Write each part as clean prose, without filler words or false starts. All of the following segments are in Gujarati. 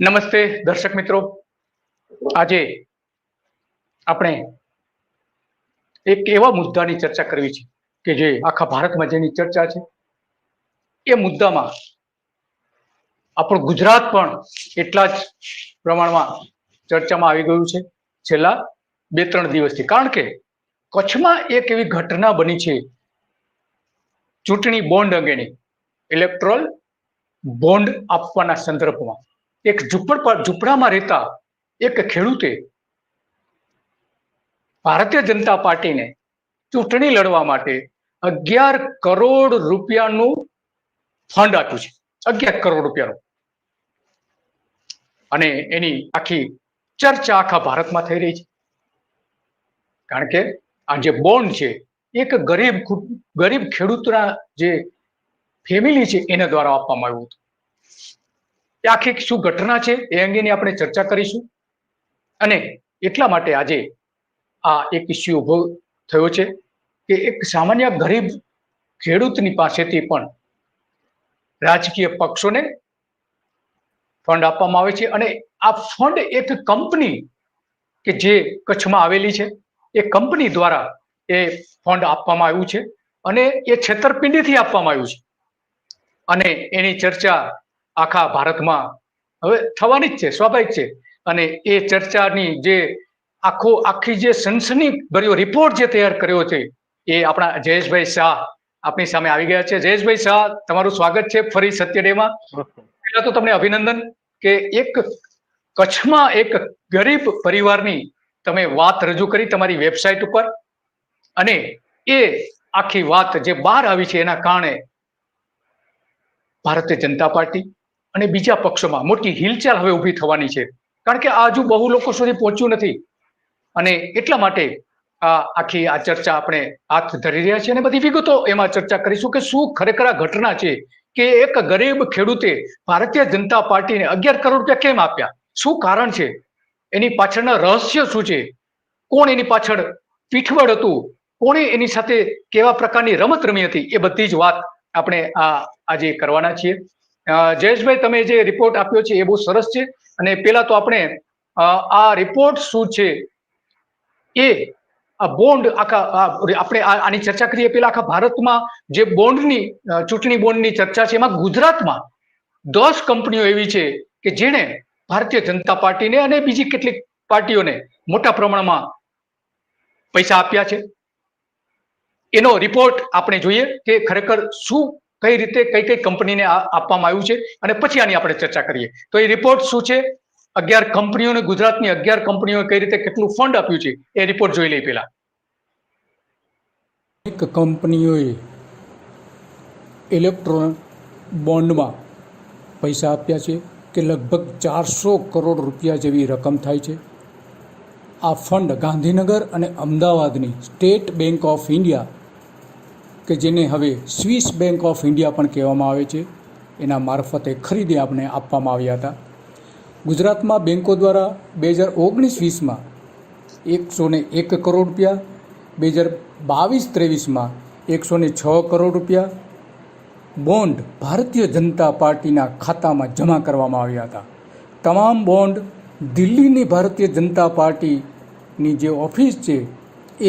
નમસ્તે દર્શક મિત્રો, આજે આપણે એક એવા મુદ્દાની ચર્ચા કરવી છે કે જે આખા ભારતમાં જેની ચર્ચા છે એ મુદ્દામાં આપણું ગુજરાત પણ એટલા જ પ્રમાણમાં ચર્ચામાં આવી ગયું છે છેલ્લા 2-3 દિવસથી. કારણ કે કચ્છમાં એક એવી ઘટના બની છે ચૂંટણી બોન્ડ અંગેની, ઇલેક્ટોરલ બોન્ડ આપવાના સંદર્ભમાં. એક ઝૂંપડામાં રહેતા એક ખેડૂતે ભારતીય જનતા પાર્ટીને ચૂંટણી લડવા માટે 11 કરોડ રૂપિયાનું ફંડ આપ્યું છે. 11 કરોડ રૂપિયાનું. અને એની આખી ચર્ચા આખા ભારતમાં થઈ રહી છે. કારણ કે આ જે બોન્ડ છે એક ગરીબ ખેડૂતના જે ફેમિલી છે એના દ્વારા આપવામાં આવ્યું હતું. એ આખી શું ઘટના છે એ અંગેની આપણે ચર્ચા કરીશું. અને એટલા માટે આજે આ એક ઇસ્યુ ઉભો થયો છે કે એક સામાન્ય ગરીબ ખેડૂતની પાસેથી પણ રાજકીય પક્ષોને ફંડ આપવામાં આવે છે. અને આ ફંડ એક કંપની કે જે કચ્છમાં આવેલી છે એ કંપની દ્વારા એ ફંડ આપવામાં આવ્યું છે અને એ છેતરપિંડીથી આપવામાં આવ્યું છે. અને એની ચર્ચા આખા ભારતમાં હવે થવાની જ છે, સ્વાભાવિક છે. અને એ ચર્ચાની જે આખી જે સનસનીભર્યો રિપોર્ટ જે તૈયાર કર્યો છે એ આપણા જયેશભાઈ શાહ આપણી સામે આવી ગયા છે. જયેશભાઈ શાહ, તમારું સ્વાગત છે ફરી સત્ય ડેમાં. પહેલા તો તમને અભિનંદન કે એક કચ્છમાં એક ગરીબ પરિવારની તમે વાત રજૂ કરી તમારી વેબસાઇટ ઉપર, અને એ આખી વાત જે બહાર આવી છે એના કારણે ભારતીય જનતા પાર્ટી અને બીજા પક્ષોમાં મોટી હિલચાલ હવે ઊભી થવાની છે. કારણ કે આ હજુ બહુ લોકો સુધી પહોંચ્યું નથી. અને એટલા માટે આખી આ ચર્ચા આપણે હાથ ધરી રહ્યા છીએ અને બધી વિગતો એમાં ચર્ચા કરીશું કે શું ખરેખર આ ઘટના છે કે એક ગરીબ ખેડૂતે ભારતીય જનતા પાર્ટીને 11 કરોડ રૂપિયા કેમ આપ્યા, શું કારણ છે, એની પાછળના રહસ્ય શું છે, કોણ એની પાછળ પીઠબળ હતું, કોણે એની સાથે કેવા પ્રકારની રમત રમી હતી, એ બધી જ વાત આપણે આજે કરવાના છીએ. જયેશભાઈ, તમે જે રિપોર્ટ આપ્યો છે એ બહુ સરસ છે. અને પેલા તો આપણે આ રિપોર્ટ શું છે એ આ બોન્ડ આપણે આની ચર્ચા કરીએ પેલા આખા ભારતમાં જે બોન્ડની ચૂંટણી બોન્ડની ચર્ચા છે એમાં ગુજરાતમાં 10 કંપનીઓ એવી છે કે જેણે ભારતીય જનતા પાર્ટીને અને બીજી કેટલીક પાર્ટીઓને મોટા પ્રમાણમાં પૈસા આપ્યા છે. એનો રિપોર્ટ આપણે જોઈએ કે ખરેખર શું કઈ રીતે કઈ કંપનીને આપવામાં આવ્યું છે અને પછી આની આપણે ચર્ચા કરીએ. તો એ રિપોર્ટ શું છે, 11 કંપનીઓને, ગુજરાતની 11 કંપનીઓએ કઈ રીતે કેટલું ફંડ આપ્યું છે એ રિપોર્ટ જોઈ લઈએ. પેલા એક કંપનીઓએ ઇલેક્ટ્રોન બોન્ડમાં પૈસા આપ્યા છે કે લગભગ 400 કરોડ રૂપિયા જેવી રકમ થાય છે. આ ફંડ ગાંધીનગર અને અમદાવાદની સ્ટેટ બેંક ઓફ ઇન્ડિયા, કે જેને હવે સ્વિસ બેંક ઓફ ઇન્ડિયા પણ કહેવામાં આવે છે, એના મારફતે ખરીદી આપણે આપવામાં આવ્યા હતા. ગુજરાતમાં બેન્કો દ્વારા 2019-20માં 101 કરોડ રૂપિયા, 2022-23માં 106 કરોડ રૂપિયા બોન્ડ ભારતીય જનતા પાર્ટીના ખાતામાં જમા કરવામાં આવ્યા હતા. તમામ બોન્ડ દિલ્હીની ભારતીય જનતા પાર્ટીની જે ઓફિસ છે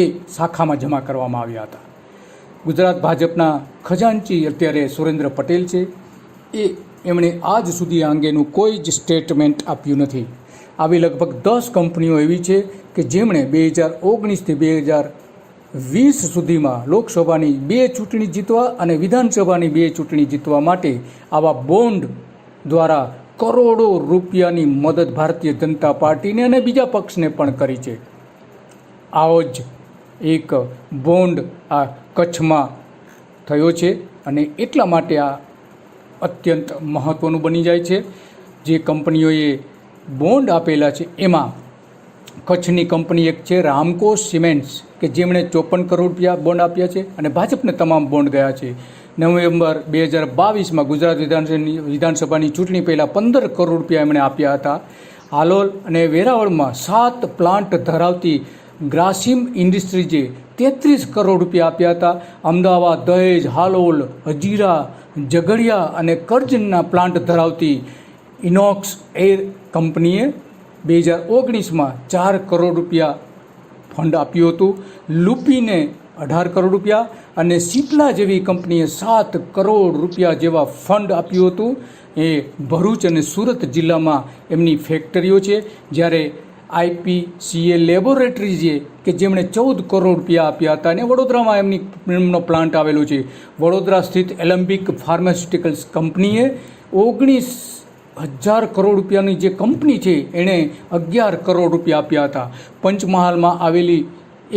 એ શાખામાં જમા કરવામાં આવ્યા હતા. ગુજરાત ભાજપના ખજાનચી અત્યારે સુરેન્દ્ર પટેલ છે, એમણે આજ સુધી આ અંગેનું કોઈ જ સ્ટેટમેન્ટ આપ્યું નથી. આવી લગભગ 10 કંપનીઓ એવી છે કે જેમણે 2019થી 2020 સુધીમાં લોકસભાની 2 ચૂંટણી જીતવા અને વિધાનસભાની 2 ચૂંટણી જીતવા માટે આવા બોન્ડ દ્વારા કરોડો રૂપિયાની મદદ ભારતીય જનતા પાર્ટીને અને બીજા પક્ષને પણ કરી છે. આવો જ એક બોન્ડ આ કચ્છમાં થયો છે અને એટલા માટે આ અત્યંત મહત્ત્વનું બની જાય છે. જે કંપનીઓએ બોન્ડ આપેલા છે એમાં કચ્છની કંપની એક છે રામકો સિમેન્ટ્સ, કે જેમણે 54 કરોડ રૂપિયા બોન્ડ આપ્યા છે અને ભાજપને તમામ બોન્ડ ગયા છે. નવેમ્બર 2022માં ગુજરાત વિધાનસભાની ચૂંટણી પહેલાં 15 કરોડ રૂપિયા એમણે આપ્યા હતા. હાલોલ અને વેરાવળમાં 7 પ્લાન્ટ ધરાવતી ગ્રાસિમ ઇન્ડસ્ટ્રીઝે 33 કરોડ રૂપિયા આપ્યા હતા. અમદાવાદ, દહેજ, હાલોલ, હજીરા, ઝઘડિયા અને કરજણના પ્લાન્ટ ધરાવતી ઇનોક્સ એર કંપનીએ 2019માં 4 કરોડ રૂપિયા ફંડ આપ્યું હતું. લુપીને 18 કરોડ રૂપિયા અને સિપ્લા જેવી કંપનીએ 7 કરોડ રૂપિયા જેવા ફંડ આપ્યું હતું. એ ભરૂચ અને સુરત જિલ્લામાં એમની ફેક્ટરીઓ છે. જ્યારે IPCA લેબોરેટરી છે કે જેમણે 14 કરોડ રૂપિયા આપ્યા હતા અને વડોદરામાં એમનો પ્લાન્ટ આવેલો છે. વડોદરા સ્થિત એલેમ્બિક ફાર્માસ્યુટિકલ્સ કંપનીએ 19,000 કરોડ રૂપિયાની જે કંપની છે એણે 11 કરોડ રૂપિયા આપ્યા હતા. પંચમહાલમાં આવેલી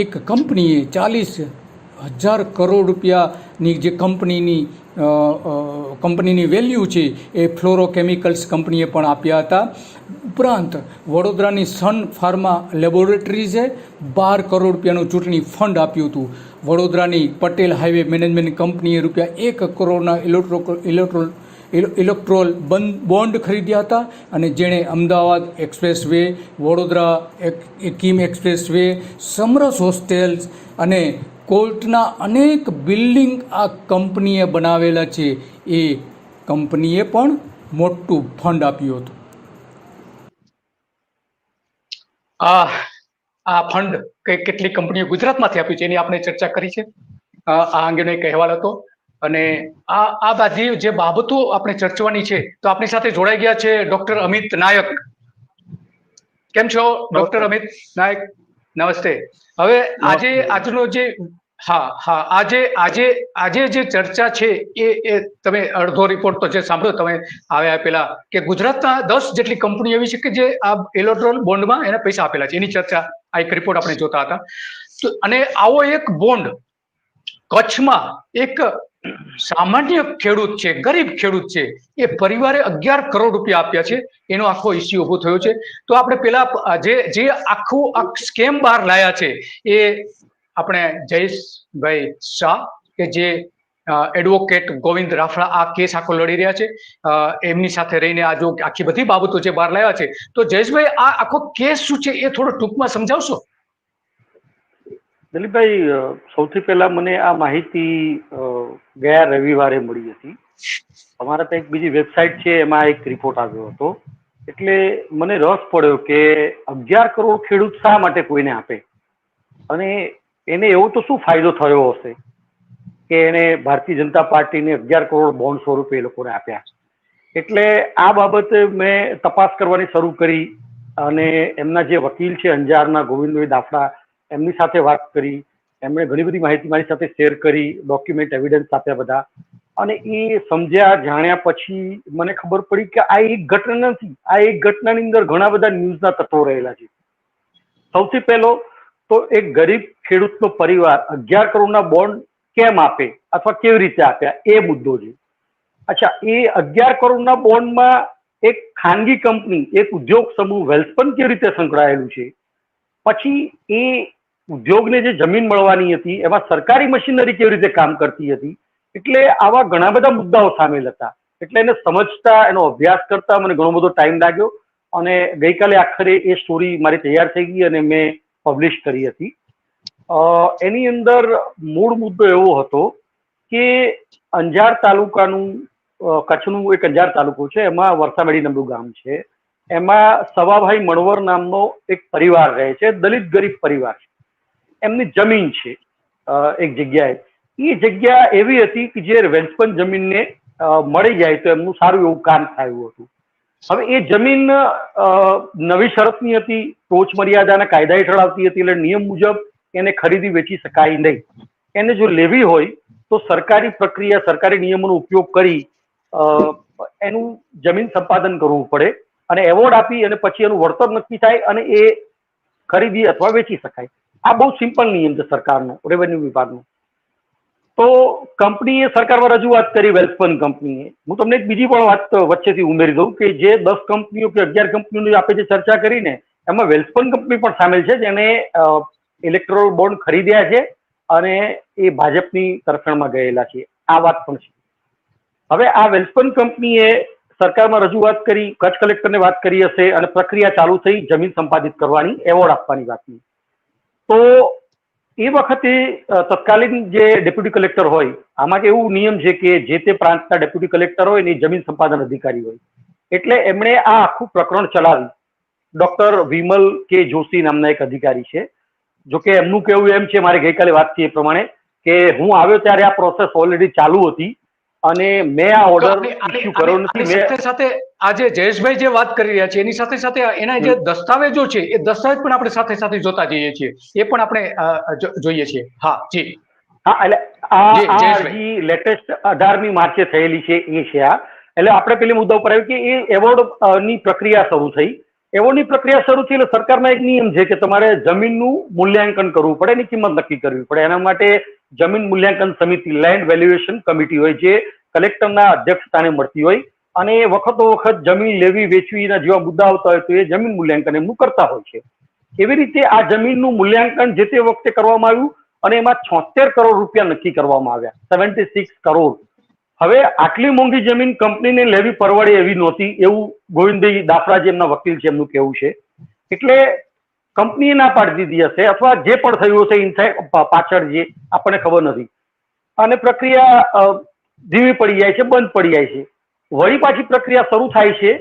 એક કંપનીએ 40,000 કરોડ રૂપિયાની જે કંપનીની વેલ્યુ છે એ ફ્લોરોકેમિકલ્સ કંપનીએ પણ આપ્યા હતા. ઉપરાંત વડોદરાની સન ફાર્મા લેબોરેટરીઝે 12 કરોડ રૂપિયાનું ચૂંટણી ફંડ આપ્યું હતું. વડોદરાની પટેલ હાઈવે મેનેજમેન્ટ કંપનીએ ₹1 કરોડના ઇલેક્ટ્રોલ બોન્ડ ખરીદ્યા હતા અને જેણે Ahmedabad express way, Vadodara Kim express way, Samras hostels અને કોર્ટના અનેક બિલ્ડિંગ આ કંપનીએ બનાવેલા છે. એ કંપનીએ પણ મોટું ફંડ આપ્યું હતું. આ ફંડ કેટલી કંપનીઓ ગુજરાતમાંથી આપ્યું છે એની આપણે ચર્ચા કરી છે. આ અંગેનો એક અહેવાલ હતો અને આ બધી જે બાબતો આપણે ચર્ચવાની છે તો આપણી સાથે જોડાઈ ગયા છે ડોક્ટર અમિત નાયક. કેમ છો ડોક્ટર અમિત નાયક? નમસ્તે. હવે આજનો જે આજે જે ચર્ચા છે એ તમે અડધો રિપોર્ટ તો જે સાંભળ્યો તમે આવ્યા પેલા કે ગુજરાતના 10 જેટલી કંપનીઓ એવી છે કે જે આ ઇલેક્ટ્રોલ બોન્ડમાં એને પૈસા આપેલા છે. એની ચર્ચા આ એક રિપોર્ટ આપણે જોતા હતા. અને આવો એક બોન્ડ કચ્છમાં એક સામાન્ય ખેડૂત છે, ગરીબ ખેડૂત છે, એ પરિવારે 11 કરોડ રૂપિયા આપ્યા છે. એનો આખો ઇસ્યુ ઉભો થયો છે. તો આપણે પેલા જે આખું સ્કેમ બહાર લાયા છે એ આપણે જયેશભાઈ શાહ કે જે એડવોકેટ ગોવિંદ રાફડા આ કેસ આખો લડી રહ્યા છે, એમની સાથે રહીને આ જો આખી બધી બાબતો જે બહાર લાવ્યા છે, તો જયેશભાઈ આ આખો કેસ શું છે એ થોડો ટૂંકમાં સમજાવશો? દિલીપભાઈ, સૌથી પહેલા મને આ માહિતી ગયા રવિવારે મળી હતી. અમારા ત્યાં એક બીજી વેબસાઇટ છે એમાં એક રિપોર્ટ આવ્યો હતો. એટલે મને રસ પડ્યો કે 11 કરોડ ખેડૂત શા માટે કોઈને આપે અને એને એવો તો શું ફાયદો થયો હશે કે એને ભારતીય જનતા પાર્ટીને 11 કરોડ બોન્ડ સ્વરૂપે એ લોકોને આપ્યા. એટલે આ બાબતે મેં તપાસ કરવાની શરૂ કરી અને એમના જે વકીલ છે અંજારના ગોવિંદભાઈ દાફડા, એમની સાથે વાત કરી. એમણે ઘણી બધી માહિતી મારી સાથે શેર કરી, ડોક્યુમેન્ટ એવિડન્સ આપ્યા બધા. અને એ સમજ્યા જાણ્યા પછી મને ખબર પડી કે આ એક ઘટના નથી, આ એક ઘટનાની અંદર ઘણા બધા ન્યૂઝના તત્વો રહેલા છે. સૌથી પહેલો તો એક ગરીબ ખેડૂતનો પરિવાર 11 કરોડના બોન્ડ કેમ આપે અથવા કેવી રીતે આપ્યા એ મુદ્દો છે. અચ્છા, એ 11 કરોડના બોન્ડમાં એક ખાનગી કંપની, એક ઉદ્યોગ સમૂહ વેલ્સપન કેવી રીતે સંકળાયેલું છે? પછી એ ઉદ્યોગને જે જમીન મળવાની હતી એમાં સરકારી મશીનરી કેવી રીતે કામ કરતી હતી? એટલે આવા ઘણા બધા મુદ્દાઓ સામેલ હતા. એટલે એને સમજતા, એનો અભ્યાસ કરતા મને ઘણો બધો ટાઈમ લાગ્યો અને ગઈકાલે આખરે એ સ્ટોરી મારી તૈયાર થઈ ગઈ અને મેં પબ્લિશ કરી હતી. એની અંદર મૂળ મુદ્દો એવો હતો કે અંજાર તાલુકાનું, કચ્છનું એક અંજાર તાલુકો છે, એમાં વરસામેડી નામનું ગામ છે. એમાં સવાભાઈ મણવર નામનો એક પરિવાર રહે છે, દલિત ગરીબ પરિવાર છે. એમની જમીન છે એક જગ્યાએ. એ જગ્યા એવી હતી કે જે વેલ્સપન જમીનને મળી જાય તો એમનું સારું એવું કામ થયું હતું. હવે એ જમીન નવી શરતની હતી, ટોચ મર્યાદાના કાયદા હેઠળ આવતી હતી. એટલે નિયમ મુજબ એને ખરીદી વેચી શકાય નહીં. એને જો લેવી હોય તો સરકારી પ્રક્રિયા, સરકારી નિયમોનો ઉપયોગ કરી એનું જમીન સંપાદન કરવું પડે અને એવોર્ડ આપી અને પછી એનું વળતર નક્કી થાય અને એ ખરીદી અથવા વેચી શકાય. આ બહુ સિમ્પલ નિયમ છે સરકારનો, રેવન્યુ વિભાગનો. તો કંપનીએ સરકારમાં રજૂઆત કરી, વેલ્સપન કંપનીએ. હું તમને એક બીજી પણ વાત વચ્ચેથી ઉમેરી દઉં કે જે 10 કંપનીઓ કે 11 કંપનીઓની આપણે જે ચર્ચા કરીને એમાં વેલ્સપન કંપની પણ સામેલ છે, જેને ઇલેક્ટ્રોલ બોન્ડ ખરીદ્યા છે અને એ ભાજપની તરફેણમાં ગયેલા છે. આ વાત પણ છે. હવે આ વેલ્સપન કંપનીએ સરકારમાં રજૂઆત કરી, કચ્છ કલેક્ટરને વાત કરી હશે અને પ્રક્રિયા ચાલુ થઈ જમીન સંપાદિત કરવાની, એવોર્ડ આપવાની વાતની. તો એ વખતે તત્કાલીન જે ડેપ્યુટી કલેક્ટર હોય, આમાં એવું નિયમ છે કે જે તે પ્રાંતના ડેપ્યુટી કલેક્ટર હોય ને એ જમીન સંપાદન અધિકારી હોય. એટલે એમણે આ આખું પ્રકરણ ચલાવ્યું. ડોક્ટર વિમલ કે જોશી નામના એક અધિકારી છે. જોકે એમનું કહેવું એમ છે, મારે ગઈકાલે વાત થઈ એ પ્રમાણે, કે હું આવ્યો ત્યારે આ પ્રોસેસ ઓલરેડી ચાલુ હતી અને મેં આ ઓર્ડર ઇસ્યુ કર્યો નથી. સાથે સાથે આજે જયેશભાઈ જે વાત કરી રહ્યા છે એની સાથે સાથે એના જે દસ્તાવેજો છે એ દસ્તાવેજ પણ આપણે સાથે સાથે જોતા જઈએ છીએ, એ પણ આપણે જોઈએ છીએ. હા જી. હા, એટલે આ અરજી લેટેસ્ટ 18મી માર્ચે થયેલી છે એ છે આ. એટલે આપણે પેલી મુદ્દા ઉપર આવ્યું કે એ એવોર્ડ ની પ્રક્રિયા શરૂ થઈ. એવોર્ડની પ્રક્રિયા શરૂ થઈ એટલે સરકારમાં એક નિયમ છે કે તમારે જમીનનું મૂલ્યાંકન કરવું પડે, એની કિંમત નક્કી કરવી પડે. એના માટે જમીન મૂલ્યાંકન સમિતિ, લેન્ડ વેલ્યુએશન કમિટી હોય, જે કલેક્ટરના અધ્યક્ષ સ્થાને મળતી હોય, અને વખતો વખત જમીન લેવી વેચવીના જેવા મુદ્દા આવતા હોય તો એ જમીન મૂલ્યાંકન એમનું કરતા હોય છે. એવી રીતે આ જમીનનું મૂલ્યાંકન જે તે વખતે કરવામાં આવ્યું અને એમાં 76 કરોડ રૂપિયા નક્કી કરવામાં આવ્યા. 76 કરોડ. હવે આટલી મોંઘી જમીન કંપનીને લેવી પરવડે એવી નહોતી, એવું ગોવિંદભાઈ દાફરા જે એમના વકીલ છે એમનું કહેવું છે. એટલે કંપનીએ ના પાડી દીધી હશે, અથવા જે પણ થયું હશે ઇનસાઇડ પાછળ જે આપણને ખબર નથી, અને પ્રક્રિયા ધીમી પડી જાય છે, બંધ પડી જાય છે. વળી પાછી પ્રક્રિયા શરૂ થાય છે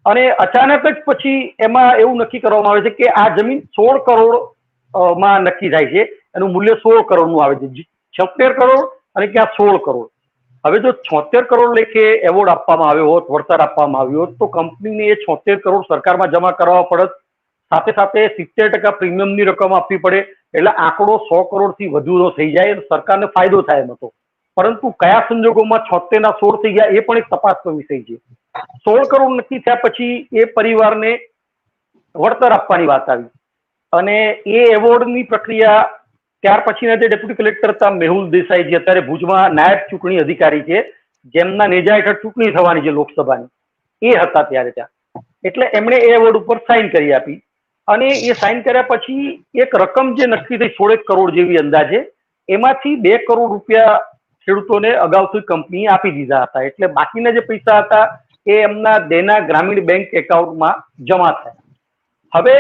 અને અચાનક જ પછી એમાં એવું નક્કી કરવામાં આવે છે કે આ જમીન 16 કરોડ માં નક્કી થાય છે. એનું મૂલ્ય 16 કરોડનું આવે છે. 76 કરોડ અને ક્યાં 16 કરોડ. હવે જો 76 કરોડ લેખે એવોર્ડ આપવામાં આવ્યો હોત, વળતર આપવામાં આવ્યું હોત, તો કંપનીને એ 76 કરોડ સરકારમાં જમા કરવા પડત. સાથે સાથે 70% પ્રીમિયમની રકમ આપવી પડે. એટલે આંકડો 100 કરોડથી વધુનો થઈ જાય, સરકારને ફાયદો થાય એમ હતો. પરંતુ કયા સંજોગોમાં 76 ના 16 થઈ ગયા એ પણ એક તપાસનો વિષય છે. 16 કરોડ નક્કી થયા પછી એ પરિવારને વળતર આપવાની વાત આવી અને એ એવોર્ડની પ્રક્રિયા ત્યાર પછીના જે ડેપ્યુટી કલેક્ટર હતા મેહુલ દેસાઈ, જે અત્યારે ભુજમાં નાયબ ચૂંટણી અધિકારી છે, જેમના નેજા હેઠળ ચૂંટણી થવાની છે લોકસભાની, એ હતા ત્યારે ત્યાં. એટલે એમણે એ એવોર્ડ ઉપર સાઇન કરી આપી અને એ સાઇન કર્યા પછી એક રકમ જે નક્કી થઈ 16 કરોડ જેવી અંદાજે, એમાંથી 2 કરોડ રૂપિયા ખેડૂતોને અગાઉથી કંપનીએ આપી દીધા હતા. એટલે બાકીના જે પૈસા હતા એ એમના દેના ગ્રામીણ બેંક એકાઉન્ટમાં જમા થયા. હવે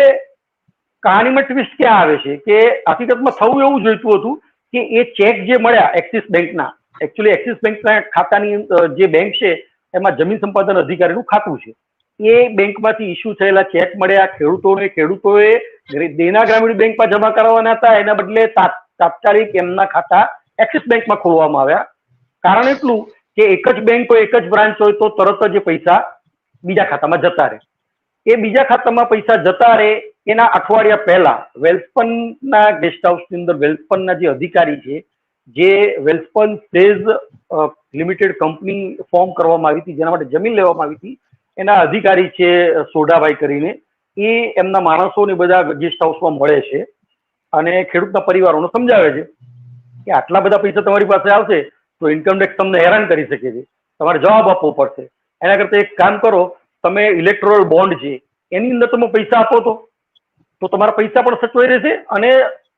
કહાનીમાં ટ્વિસ્ટ ક્યાં આવે છે કે હકીકતમાં થવું એવું જોઈતું હતું કે એ ચેક જે મળ્યા એક્સિસ બેંકના, એકચ્યુઅલી એક્સિસ બેંકના ખાતાની જે બેંક છે એમાં જમીન સંપાદન અધિકારીનું ખાતું છે, એ બેંકમાંથી ઇસ્યુ થયેલા ચેક મળ્યા ખેડૂતોએ દેના ગ્રામીણ બેંકમાં જમા કરાવવાના હતા, એના બદલે તાત્કાલિક એમના ખાતા એક્સિસ બેંકમાં ખોલવામાં આવ્યા. કારણ એટલું કે એક જ બેંક હોય, એક જ બ્રાન્ચ હોય તો તરત જ એ પૈસા બીજા ખાતામાં જતા રહે. એ બીજા ખાતામાં પૈસા જતા રહે એના અઠવાડિયા પહેલા વેલ્સપનના ગેસ્ટ હાઉસની અંદર વેલ્સપનના જે અધિકારી છે, જે Welspun phase limited company form કરવામાં આવી હતી, જેના માટે જમીન લેવામાં આવી હતી, એના અધિકારી છે સોઢાભાઈ કરીને, એ એમના માણસોને બધા ગેસ્ટ હાઉસમાં મળે છે અને ખેડૂતના પરિવારોને સમજાવે છે કે આટલા બધા પૈસા તમારી પાસે આવશે તો ઇન્કમટેક્સ તમને હેરાન કરી શકે છે, તમારે જવાબ આપવો પડશે. એના કરતા એક કામ કરો, તમે ઇલેક્ટોરલ બોન્ડ છે એની અંદર તમે પૈસા આપો તો તમારા પૈસા પણ સચવાઈ રહેશે અને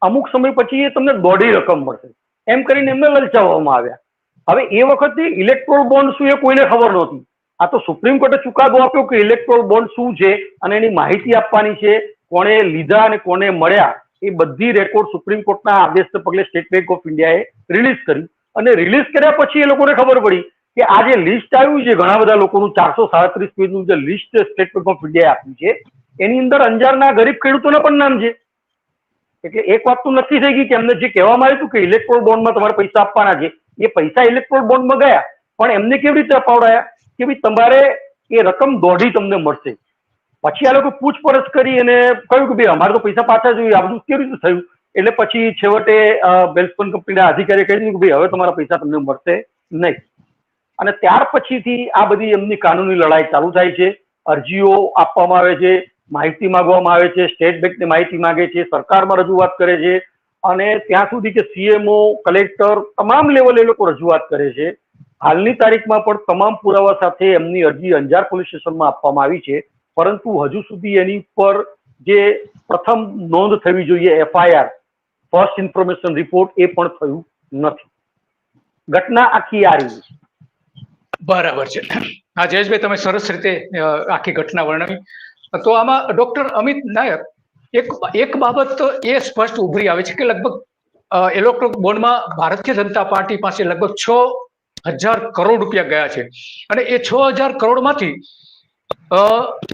અમુક સમય પછી એ તમને દોઢી રકમ મળશે, એમ કરીને એમને લલચાવવામાં આવ્યા. હવે એ વખતે ઇલેક્ટોરલ બોન્ડ શું એ કોઈને ખબર નહોતી. આ તો સુપ્રીમ કોર્ટે ચુકાદો આપ્યો કે ઇલેક્ટોરલ બોન્ડ શું છે અને એની માહિતી આપવાની છે, કોણે લીધા અને કોને મળ્યા, એ બધી રેકોર્ડ સુપ્રીમ કોર્ટના આદેશને પગલે સ્ટેટ બેંક ઓફ ઇન્ડિયાએ રિલીઝ કરી. અને રિલીઝ કર્યા પછી એ લોકોને ખબર પડી કે આ જે લિસ્ટ આવ્યું છે ઘણા બધા લોકોનું, 437 પેજનું જે લિસ્ટ સ્ટેટ બેંક ઓફ ઇન્ડિયાએ આપ્યું છે, એની અંદર અંજારના ગરીબ ખેડૂતોના પણ નામ છે. એટલે એક વાત તો નક્કી થઈ ગઈ કે એમને જે કહેવામાં આવ્યું કે ઇલેક્ટ્રોલ બોન્ડમાં તમારે પૈસા આપવાના છે, એ પૈસા ઇલેક્ટ્રોલ બોન્ડમાં ગયા, પણ એમને કેવી રીતે અપાવડાયા કે ભાઈ તમારે એ રકમ દોઢી તમને મળશે. પછી આ લોકો પૂછપરછ કરી અને કહ્યું કે ભાઈ અમારે તો પૈસા પાછા જોઈએ, આ બધું કેવી રીતે થયું? એટલે પછી છેવટે વેલ્સપન કંપનીના અધિકારીએ કહી દીધું કે ભાઈ હવે તમારા પૈસા તમને મળશે નહીં. અને ત્યાર પછીથી આ બધી એમની કાનૂની લડાઈ ચાલુ થાય છે. અરજીઓ આપવામાં આવે છે, માહિતી માંગવામાં આવે છે, સ્ટેટ બેંકને માહિતી માંગે છે, સરકારમાં રજૂઆત કરે છે અને ત્યાં સુધી કે સીએમઓ, કલેક્ટર, તમામ લેવલે એ લોકો રજૂઆત કરે છે. હાલની તારીખમાં પણ તમામ પુરાવા સાથે એમની અરજી અંજાર પોલીસ સ્ટેશનમાં આપવામાં આવી છે, પરંતુ હજુ સુધી એની પર જે પ્રથમ નોંધ થવી જોઈએ એફઆઈઆર, ફર્સ્ટ ઇન્ફોર્મેશન રિપોર્ટ, એ પણ થયું નથી. ઘટના આખી આ રહી. બરાબર છે. હા જયેશભાઈ, તમે સરસ રીતે આખી ઘટના વર્ણવી. તો આમાં ડોક્ટર અમિત નાયક, એક બાબત તો એ સ્પષ્ટ ઉભરી આવે છે કે લગભગ ઇલેક્ટ્રોલ બોન્ડમાં ભારતીય જનતા પાર્ટી પાસે લગભગ 6,000 કરોડ રૂપિયા ગયા છે અને એ 6,000 કરોડમાંથી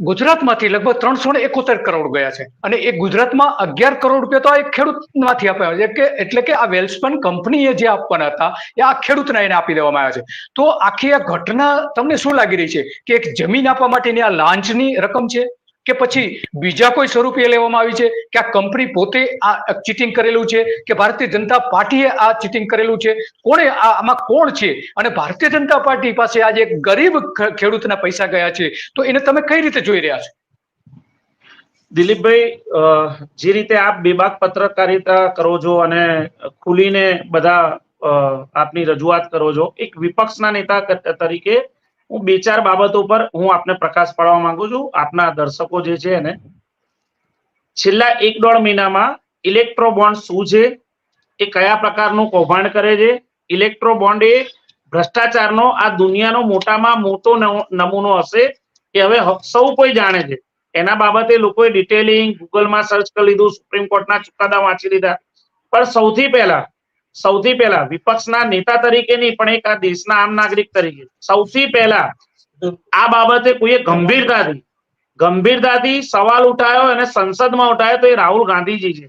ગુજરાતમાંથી લગભગ 371 કરોડ ગયા છે અને એ ગુજરાતમાં 11 કરોડ રૂપિયા તો આ એક ખેડૂતમાંથી આપ્યા છે કે એટલે કે આ વેલ્સપન કંપનીએ જે આપવાના હતા એ આ ખેડૂતને એને આપી દેવામાં આવ્યા છે. તો આખી આ ઘટના તમને શું લાગી રહી છે કે એક જમીન આપવા માટેની આ લાંચની રકમ છે કે પછી બીજા કોઈ સ્વરૂપે લેવામાં આવી છે કે આ કંપની પોતે આ ચીટિંગ કરેલું છે કે ભારતીય જનતા પાર્ટીએ આ ચીટિંગ કરેલું છે? કોણે આમાં કોણ છે? અને ભારતીય જનતા પાર્ટી પાસે આજે એક ગરીબ ખેડૂતના પૈસા ગયા છે તો એને તમે કઈ રીતે જોઈ રહ્યા છો? દિલીપભાઈ, જે રીતે આપ બેબાક પત્રકારિતા કરો છો અને ખુલીને બધા આપની રજૂઆત કરો છો, એક વિપક્ષના નેતા તરીકે હું 2-4 બાબતો પર હું આપને પ્રકાશ પાડવા માંગુ છું. આપના દર્શકો જે છે એને છેલ્લા 1-1.5 મહિનામાં ઇલેક્ટ્રો બોન્ડ શું છે, એ કયા પ્રકારનું કૌભાંડ કરે છે. ઇલેક્ટ્રો બોન્ડ એ ભ્રષ્ટાચારનો આ દુનિયાનો મોટામાં મોટો નમૂનો હશે એ હવે સૌ કોઈ જાણે છે. એના બાબતે લોકોએ ડિટેલિંગ ગૂગલમાં સર્ચ કરી લીધું, સુપ્રીમ કોર્ટના ચુકાદા વાંચી લીધા. પણ સૌથી પહેલા વિપક્ષના નેતા તરીકે નહીં પણ એક આ દેશના આમ નાગરિક તરીકે સૌથી પહેલા આ બાબતે કોઈએ ગંભીરતાથી સવાલ ઉઠાયો અને સંસદમાં ઉઠાયો તો એ રાહુલ ગાંધીજી છે.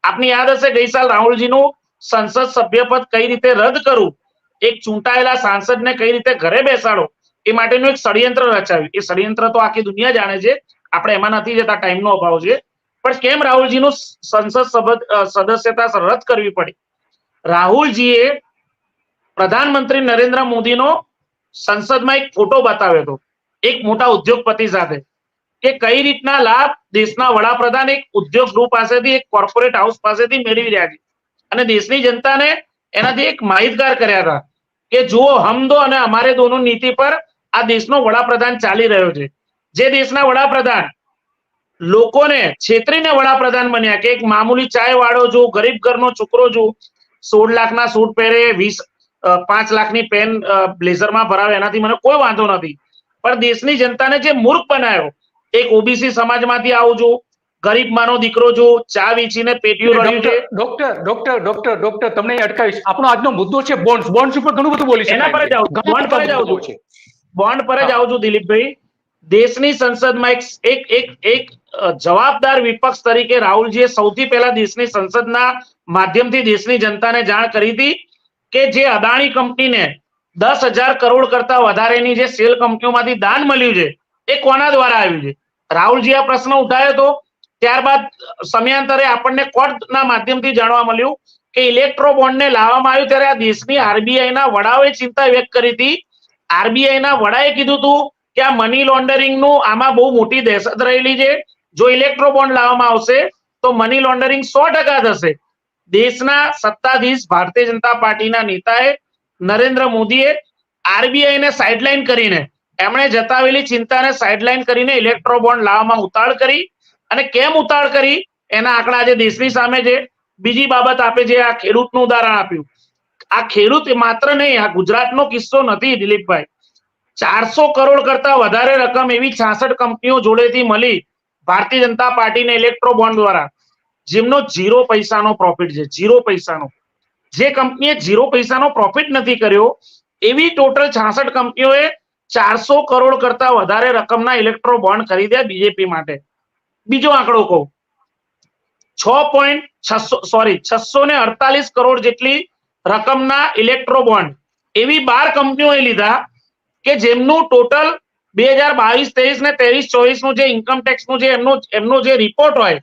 આપને યાદ હશે ગઈ સાલ રાહુલજીનું સંસદ સભ્યપદ કઈ રીતે રદ કરવું, એક ચૂંટાયેલા સાંસદને કઈ રીતે ઘરે બેસાડો એ માટેનું એક ષડયંત્ર રચાવ્યું. એ ષડયંત્ર તો આખી દુનિયા જાણે છે, આપણે એમાં નથી જતા, ટાઈમનો અભાવ છે. પણ કેમ રાહુલજીનું સંસદ સદસ્યતા રદ કરવી પડી? રાહુલજીએ પ્રધાનમંત્રી નરેન્દ્ર મોદીનો સંસદમાં એક ફોટો બતાવ્યો હતો એક મોટા ઉદ્યોગપતિ સાથે કે કઈ રીતના લાભ દેશના વડાપ્રધાન એક ઉદ્યોગ ગૃહ પાસેથી, એક કોર્પોરેટ હાઉસ પાસેથી મેળવી રહ્યા છે અને દેશની જનતાને એનાથી એક માહિતગાર કર્યા હતા કે જુઓ હમ દો અને અમારે દોનો નીતિ પર આ દેશનો વડાપ્રધાન ચાલી રહ્યો છે. જે દેશના વડાપ્રધાન લોકોને છેતરીને વડાપ્રધાન બન્યા કે એક મામૂલી ચાય વાળો જો, ગરીબ ઘરનો છોકરો જો, 16 લાખના સૂટ પહેરે, 5 લાખની પેન બ્લેઝરમાં ભરાવે, એનાથી મને કોઈ વાંધો નથી. પણ દેશની જનતાને જે મૂર્ખ બનાવ્યો, એક ઓબીસી સમાજમાંથી આવું છું, ગરીબ માનો દીકરો છું, ચા વેચીને પેટીઓ રહ્યું છે. ડોક્ટર તમને અટકાવીશ. આપણો આજનો મુદ્દો છે બોન્ડ્સ. બોન્ડ્સ ઉપર ઘણું બધું બોલી એના પર જ આવું બોન્ડ પર જ આવું છું દિલીપભાઈ. દેશની સંસદમાં એક જવાબદાર વિપક્ષ તરીકે રાહુલજીએ સૌથી પહેલા દેશની સંસદના માધ્યમથી દેશની જનતાને જાણ કરી હતી કે જે અદાણી કંપનીને 10,000 કરોડ કરતા વધારેની જે સેલ કંપનીઓમાંથી દાન મળ્યું છે એ કોના દ્વારા આવ્યું છે? રાહુલજી આ પ્રશ્ન ઉઠાવ્યો હતો. ત્યારબાદ સમયાંતરે આપણને કોર્ટના માધ્યમથી જાણવા મળ્યું કે ઇલેક્ટ્રો બોન્ડને લાવવામાં આવ્યું ત્યારે આ દેશની આરબીઆઈના વડાઓએ ચિંતા વ્યક્ત કરી હતી. આરબીઆઈના વડાએ કીધું હતું કે આ મની લોન્ડરિંગનું આમાં બહુ મોટી દહેશત રહેલી છે. જો ઇલેક્ટ્રો બોન્ડ લાવવામાં આવશે તો મની લોન્ડરિંગ 100% થશે. દેશના સત્તાધીશ ભારતીય જનતા પાર્ટીના નેતાએ નરેન્દ્ર મોદીએ આરબીઆઈને સાઇડલાઇન કરીને, એમણે જતાવેલી ચિંતાને સાઇડલાઇન કરીને ઇલેક્ટ્રો બોન્ડ લાવવામાં ઉતાવળ કરી. અને કેમ ઉતાવળ કરી એના આંકડા આજે દેશની સામે છે. બીજી બાબત આપે છે, આ ખેડૂતનું ઉદાહરણ આપ્યું. આ ખેડૂત માત્ર નહીં, આ ગુજરાતનો કિસ્સો નથી દિલીપભાઈ. 400 કરોડ કરતા વધારે રકમ એવી 66 કંપનીઓ જોડેથી મળી ભારતીય જનતા પાર્ટીને ઇલેક્ટ્રો બોન્ડ દ્વારા, જેમનો 0 પૈસાનો પ્રોફિટ છે. 0 પૈસાનો. જે કંપનીએ 0 પૈસાનો પ્રોફિટ નથી કર્યો એવી ટોટલ 66 કંપનીઓએ 400 કરોડ કરતા વધારે રકમના ઇલેક્ટ્રો બોન્ડ ખરીદ્યા બીજેપી માટે. બીજો આંકડો કહું, 648 કરોડ જેટલી રકમના ઇલેક્ટ્રો બોન્ડ એવી 12 કંપનીઓએ લીધા કે જેમનું ટોટલ 2022-23 ને 23-24 નું જે ઇન્કમ ટેક્સ નું જે એમનો જે રિપોર્ટ હોય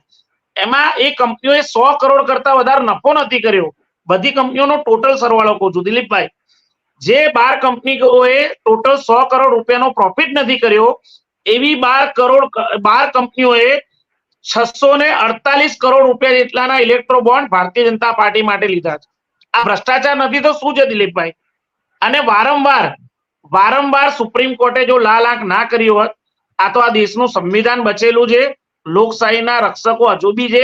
એમાં એ કંપનીઓએ 100 કરોડ કરતા વધારે નફો નથી કર્યો. બધી કંપનીઓનો ટોટલ સરવાળો કહું છું દિલીપભાઈ. જે 12 કંપનીઓએ ટોટલ 100 કરોડ રૂપિયાનો પ્રોફિટ નથી કર્યો એવી 12 કંપનીઓએ 648 કરોડ રૂપિયા જેટલાના electro bond Bharatiya Janata party માટે લીધા છે. આ ભ્રષ્ટાચાર નથી તો શું છે દિલીપભાઈ? અને વારંવાર સુપ્રીમ કોર્ટે જો લાલ આંખ ના કરી હોત, આ તો આ દેશનું સંવિધાન બચેલું છે, લોકશાહીના રક્ષકો હજુ બી છે,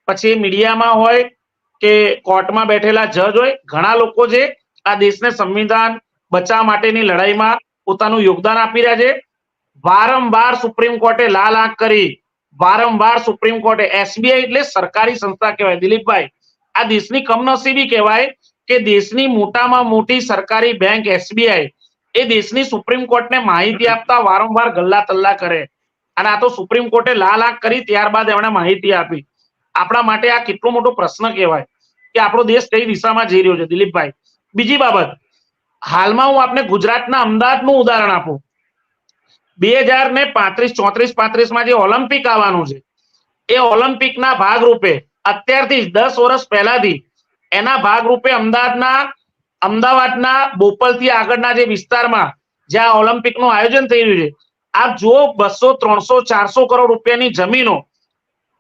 પછી મીડિયામાં હોય કે કોર્ટમાં બેઠેલા જજ હોય, ઘણા લોકો છે આ દેશને સંવિધાન બચાવવા માટેની લડાઈમાં પોતાનું યોગદાન આપી રહ્યા છે. વારંવાર સુપ્રીમ કોર્ટે લાલ આંખ કરી, વારંવાર સુપ્રીમ કોર્ટે, એસબીઆઈ એટલે સરકારી સંસ્થા કહેવાય દિલીપભાઈ. આ દેશની કમનસીબી કહેવાય કે દેશની મોટામાં મોટી સરકારી બેંક એસબીઆઈ એ દેશની સુપ્રીમ કોર્ટને માહિતી આપતા વારંવાર ગલ્લા તલ્લા કરે, અને આ તો સુપ્રીમ કોર્ટે લાખ કરી ત્યારબાદ એમણે માહિતી આપી. આપણા માટે આ કેટલો મોટો પ્રશ્ન કહેવાય કે આપણો દેશ કઈ દિશામાં જઈ રહ્યો છે. દિલીપભાઈ, બીજી બાબત, હાલમાં હું આપને ગુજરાતના અમદાવાદનું ઉદાહરણ આપું. 2035 જે ઓલિમ્પિક આવવાનું છે, એ ઓલિમ્પિકના ભાગરૂપે અત્યારથી 10 વર્ષ પહેલાથી એના ભાગરૂપે અમદાવાદના બોપલથી આગળના જે વિસ્તારમાં જ્યાં ઓલિમ્પિકનું આયોજન થઈ રહ્યું છે, આપ જુઓ 200, 300, 400 કરોડ રૂપિયાની જમીનો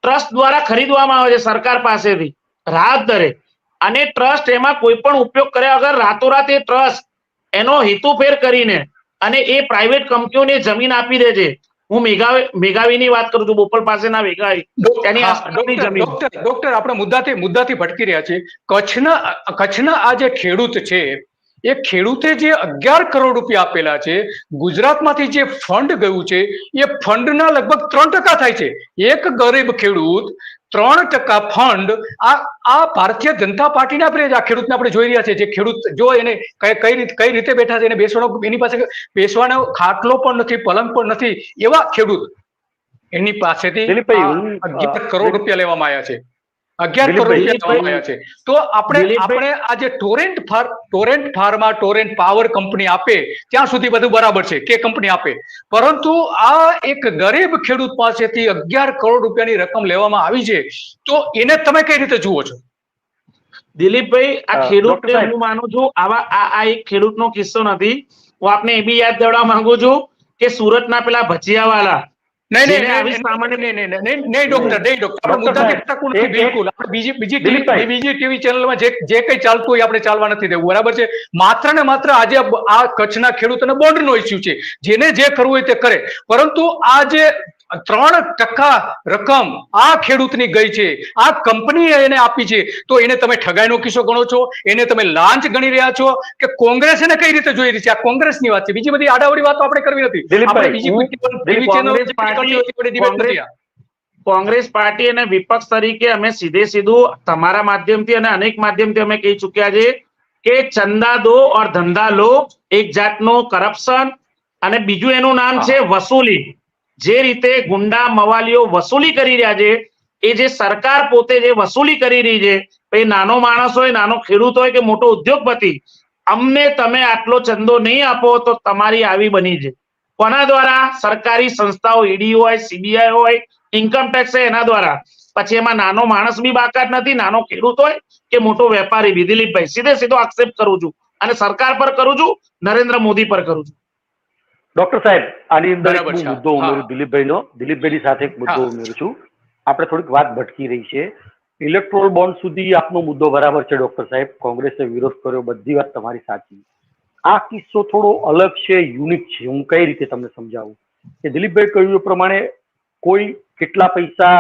ટ્રસ્ટ દ્વારા ખરીદવામાં આવે છે સરકાર પાસેથી રાહત દરે, અને ટ્રસ્ટ એમાં કોઈ પણ ઉપયોગ કર્યા વગર રાતોરાત એ ટ્રસ્ટ એનો હેતુફેર કરીને અને એ પ્રાઇવેટ કંપનીઓને જમીન આપી દે છે. હું મેઘાવીની વાત કરું છું, બોપલ પાસેના મેઘાવી, તેની આસપાસની જમીન. ડોક્ટર, આપણે મુદ્દાથી ભટકી રહ્યા છીએ. કચ્છના આ જે ખેડૂત છે, એ ખેડૂતે જે 11 કરોડ રૂપિયા આપેલા છે, ગુજરાતમાંથી જે ફંડ ગયું છે, એ ફંડના લગભગ 3% થાય છે. એક ગરીબ ખેડૂત 3% ફંડ આ ભારતીય જનતા પાર્ટીના આ ખેડૂતને આપણે જોઈ રહ્યા છે. જે ખેડૂત જો એને કઈ રીતે બેઠા છે, એને બેસવાનો, એની પાસે બેસવાનો ખાટલો પણ નથી, પલંગ પણ નથી, એવા ખેડૂત એની પાસેથી 11 કરોડ રૂપિયા લેવામાં આવ્યા છે. 11 કરોડ રૂપિયા લેવામાં આવ્યા છે. તો આપણે આ જે Torrent pharma, Torrent power company આપે ત્યાં સુધી બધું બરાબર છે કે કંપની આપે, પરંતુ આ એક ગરીબ ખેડૂત પાસેથી 11 કરોડ રૂપિયાની રકમ લેવામાં આવી છે, તો એને તમે કઈ રીતે જુઓ છો? દિલીપભાઈ, આ ખેડૂતને હું માનું છું, આ એક ખેડૂતનો કિસ્સો નથી. હું આપને એ બી યાદ દેવડાવવા માંગુ છું કે સુરતના પેલા ભજીયાવાલા, બીજી ટીવી ચેનલમાં જે કઈ ચાલતું હોય આપણે ચાલવા નથી દેવું, બરાબર છે? માત્ર ને માત્ર આજે આ કચ્છના ખેડૂતોને બોન્ડનો ઇસ્યુ છે, જેને જે કરવું હોય તે કરે, પરંતુ આ જે 3% રકમ આ ખેડૂતની ગઈ છે, આ કંપનીએ એને આપી છે, તો એને તમે ઠગાઈનો કિસ્સો ગણો છો? એને તમે લાંચ ગણી રહ્યા છો કે કોંગ્રેસ એને કઈ રીતે જોઈ રહી છે? આ કોંગ્રેસની વાત છે, બીજી બધી આડાવડી વાતો આપણે કરવી નથી. કોંગ્રેસ પાર્ટી અને વિપક્ષ તરીકે અમે સીધું તમારા માધ્યમથી અને અનેક માધ્યમથી અમે કહી ચુક્યા છે કે ચંદા દો ઓર ધંધા લો એક જાતનો કરપ્શન, અને બીજું એનું નામ છે વસૂલી. જે રીતે ગુંડા મવાલીઓ વસૂલી કરી રહ્યા છે, એ જે સરકાર પોતે જે વસૂલી કરી રહી છે, એ નાનો માણસ હોય, નાનો ખેડૂત હોય કે મોટો ઉદ્યોગપતિ, અમને તમે આટલો ચંદો નહીં આપો તો તમારી આવી બની છે. કોના દ્વારા? સરકારી સંસ્થાઓ, ઈડી હોય, સીબીઆઈ હોય, ઇન્કમટેક્સ હોય, એના દ્વારા. પછી એમાં નાનો માણસ બી બાકાત નથી, નાનો ખેડૂત હોય કે મોટો વેપારી બી. દિલીપભાઈ, સીધો આક્ષેપ કરું છું, અને સરકાર પર કરું છું, નરેન્દ્ર મોદી પર કરું છું. ડોક્ટર સાહેબ, આની અંદર એક મુદ્દો ઉમેરું દિલીપભાઈની સાથે એક મુદ્દો ઉમેરું છું. આપણે થોડીક વાત ભટકી રહી છે. ઇલેક્ટ્રોલ બોન્ડ સુધી આપનો મુદ્દો બરાબર છે ડોક્ટર સાહેબ, કોંગ્રેસે વિરોધ કર્યો, બધી વાત તમારી સાચી. આ કિસ્સો થોડો અલગ છે, યુનિક છે. હું કઈ રીતે તમને સમજાવું કે દિલીપભાઈ કહ્યું એ પ્રમાણે કોઈ કેટલા પૈસા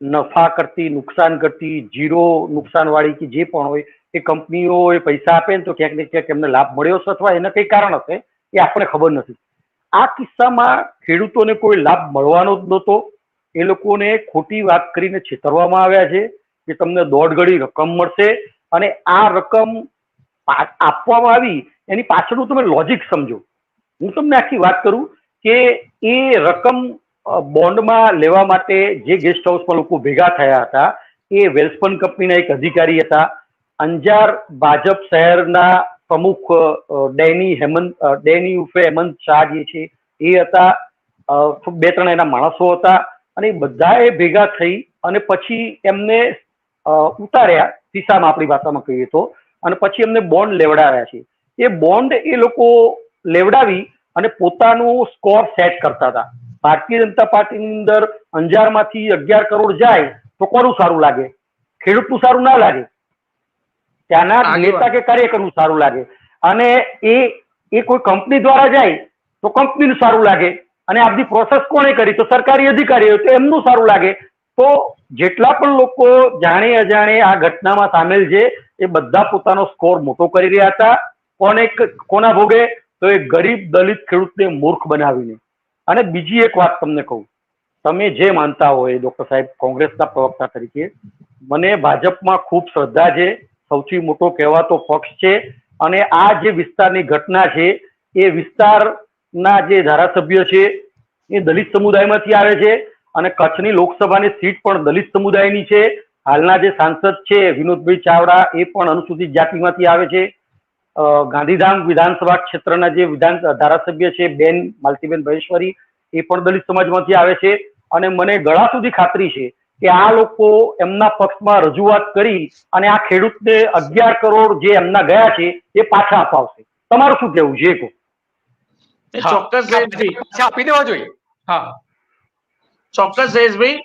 નફા કરતી, નુકસાન કરતી, જીરો નુકસાન વાળી કે જે પણ હોય એ કંપનીઓ એ પૈસા આપે ને તો ક્યાંક ને ક્યાંક એમને લાભ મળ્યો છે, અથવા એના કઈ કારણ હશે, એ આપણે ખબર નથી. આ કિસ્સામાં ખેડૂતોને કોઈ લાભ મળવાનો જ નહોતો. એ લોકોને ખોટી વાત કરીને છેતરવામાં આવ્યા છે કે તમને 1.5 ગણી રકમ મળશે, અને આ રકમ આપવામાં આવી એની પાછળનું તમે લોજિક સમજો. હું તમને આખી વાત કરું કે એ રકમ બોન્ડમાં લેવા માટે જે ગેસ્ટ હાઉસમાં લોકો ભેગા થયા હતા, એ વેલ્સપન કંપનીના એક અધિકારી હતા, અંજાર ભાજપ શહેરના પ્રમુખ ડેની ઉર્ફે હેમંત શાહ જે છે એ હતા, 2-3 એના માણસો હતા, અને બધાએ ભેગા થઈ અને પછી એમને ઉતાર્યા ખિસ્સામાં, આપણી ભાષામાં કહીએ તો, અને પછી એમને બોન્ડ લેવડાવ્યા છે. એ બોન્ડ એ લોકો લેવડાવી અને પોતાનું સ્કોર સેટ કરતા હતા. ભારતીય જનતા પાર્ટીની અંદર અંજારમાંથી 11 કરોડ જાય તો કોનું સારું લાગે? ખેડૂતનું સારું ના લાગે, ત્યાંના નેતા કે કાર્યકરનું સારું લાગે. અને એ કોઈ કંપની દ્વારા જાય તો કંપનીનું સારું લાગે, અને આ બધી પ્રોસેસ કોણે કરી? તો સરકારી અધિકારીઓ, તો એમનું સારું લાગે. તો જેટલા પણ લોકો જાણે અજાણે આ ઘટનામાં સામેલ છે, એ બધા પોતાનો સ્કોર મોટો કરી રહ્યા હતા. કોના ભોગે? તો એ ગરીબ દલિત ખેડૂતને મૂર્ખ બનાવીને. અને બીજી એક વાત તમને કહું, તમે જે માનતા હોય ડોક્ટર સાહેબ, કોંગ્રેસના પ્રવક્તા તરીકે મને ભાજપમાં ખૂબ શ્રદ્ધા છે, સૌથી મોટો કહેવાતો પક્ષ છે, અને આ જે વિસ્તારની ઘટના છે એ વિસ્તારના જે ધારાસભ્ય છે એ દલિત સમુદાયમાંથી આવે છે અને કચ્છની લોકસભાની સીટ પણ દલિત સમુદાયની છે. હાલના જે સાંસદ છે વિનોદભાઈ ચાવડા એ પણ અનુસૂચિત જાતિમાંથી આવે છે. ગાંધીધામ વિધાનસભા ક્ષેત્રના જે ધારાસભ્ય છે બેન માલતીબેન ભૈશ્વરી એ પણ દલિત સમાજમાંથી આવે છે. અને મને ગળા સુધી ખાતરી છે કે આ લોકો એમના પક્ષમાં રજૂઆત કરી અને આ ખેડૂતને 11 કરોડ જે એમના ગયા છે એ પાછા અપાવશે. તમારું શું કહેવું છે? ચોક્કસ જયેશભાઈ, આપી દેવા જોઈએ. હા, ચોક્કસ જયેશભાઈ,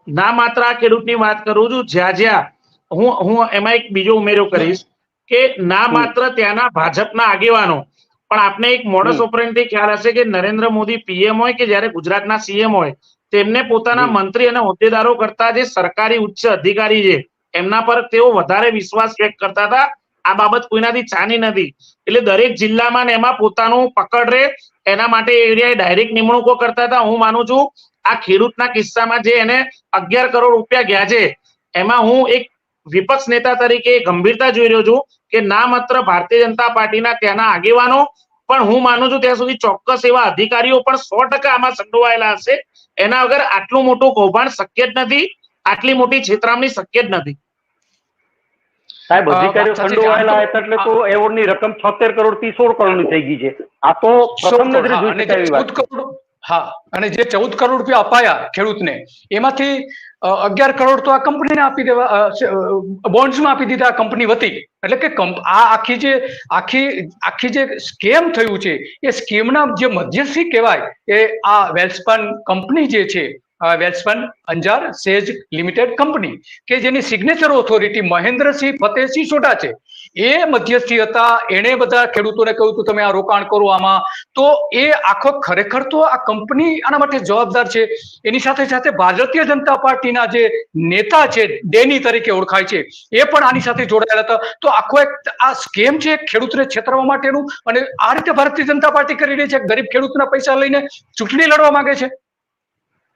ના માત્ર આ ખેડૂતની વાત કરું છું, જ્યાં જ્યાં હું એમાં એક બીજો ઉમેરો કરીશ કે ના માત્ર ત્યાંના ભાજપના આગેવાનો, પણ આપને એક મોડસ ઓપરેન્ડી ખ્યાલ હશે કે નરેન્દ્ર મોદી પીએમ હોય કે જ્યારે ગુજરાતના સીએમ હોય, તેમને પોતાના મંત્રી અને હોદ્દેદારો કરતા જે સરકારી ઉચ્ચ અધિકારી છે એમના પર તેઓ વધારે વિશ્વાસ વ્યક્ત કરતા હતા. આ બાબત કોઈનાથી ચાની નથી. એટલે દરેક જિલ્લામાં ને એમાં પોતાનું પકડ રહે એના માટે એરિયાએ ડાયરેક્ટ નિમણૂકો કરતા હતા. હું માનું છું આ ખેડૂતના કિસ્સામાં જે એને 11 કરોડ રૂપિયા ગયા છે એમાં હું એક વિપક્ષ નેતા તરીકે ગંભીરતા જોઈ રહ્યો છું કે ના માત્ર ભારતીય જનતા પાર્ટીના ત્યાંના આગેવાનો, પણ હું માનું છું ત્યાં સુધી ચોક્કસ એવા અધિકારીઓ પણ 100% આમાં સંડોવાયેલા હશે. એના વગર આટલું મોટું કૌભાંડ શક્ય જ નથી, આટલી મોટી છેતરામણી શક્ય જ નથી. સાહેબ, અધિકારીઓ સંડોવાયેલા હતા એટલે તો એવોર્ડની રકમ 76 કરોડ થી 16 કરોડની થઈ ગઈ છે. આ તો પ્રથમ નજરે જોઈ શકાય એવી વાત છે. હા, અને જે 14 કરોડ રૂપિયા અપાયા ખેડૂતને, એમાંથી 11 કરોડ તો આ કંપનીને આપી દેવા, બોન્ડ્સમાં આપી દીધા કંપની વતી. એટલે કે આ આખી જે સ્કેમ થયું છે એ સ્કેમના જે મધ્યસ્થી કહેવાય એ આ વેલ્સપન કંપની જે છે, વેલ્સપન અંજાર સેજ લિમિટેડ કંપની, કે જેની સિગ્નેચર ઓથોરિટી મહેન્દ્રસિંહ ફતેહસિંહ સોઢા છે, એ મધ્યસ્થી હતા. એણે બધા ખેડૂતોને કહ્યું હતું તમે આ રોકાણ કરો આમાં. તો એ આખો ખરેખર તો આ કંપની આના માટે જવાબદાર છે. એની સાથે સાથે ભારતીય જનતા પાર્ટીના જે નેતા છે, ડેની તરીકે ઓળખાય છે, એ પણ આની સાથે જોડાયેલા હતા. તો આખો એક આ સ્કેમ છે ખેડૂતને છેતરવા માટેનું, અને આ રીતે ભારતીય જનતા પાર્ટી કરી રહી છે. ગરીબ ખેડૂતના પૈસા લઈને ચૂંટણી લડવા માંગે છે.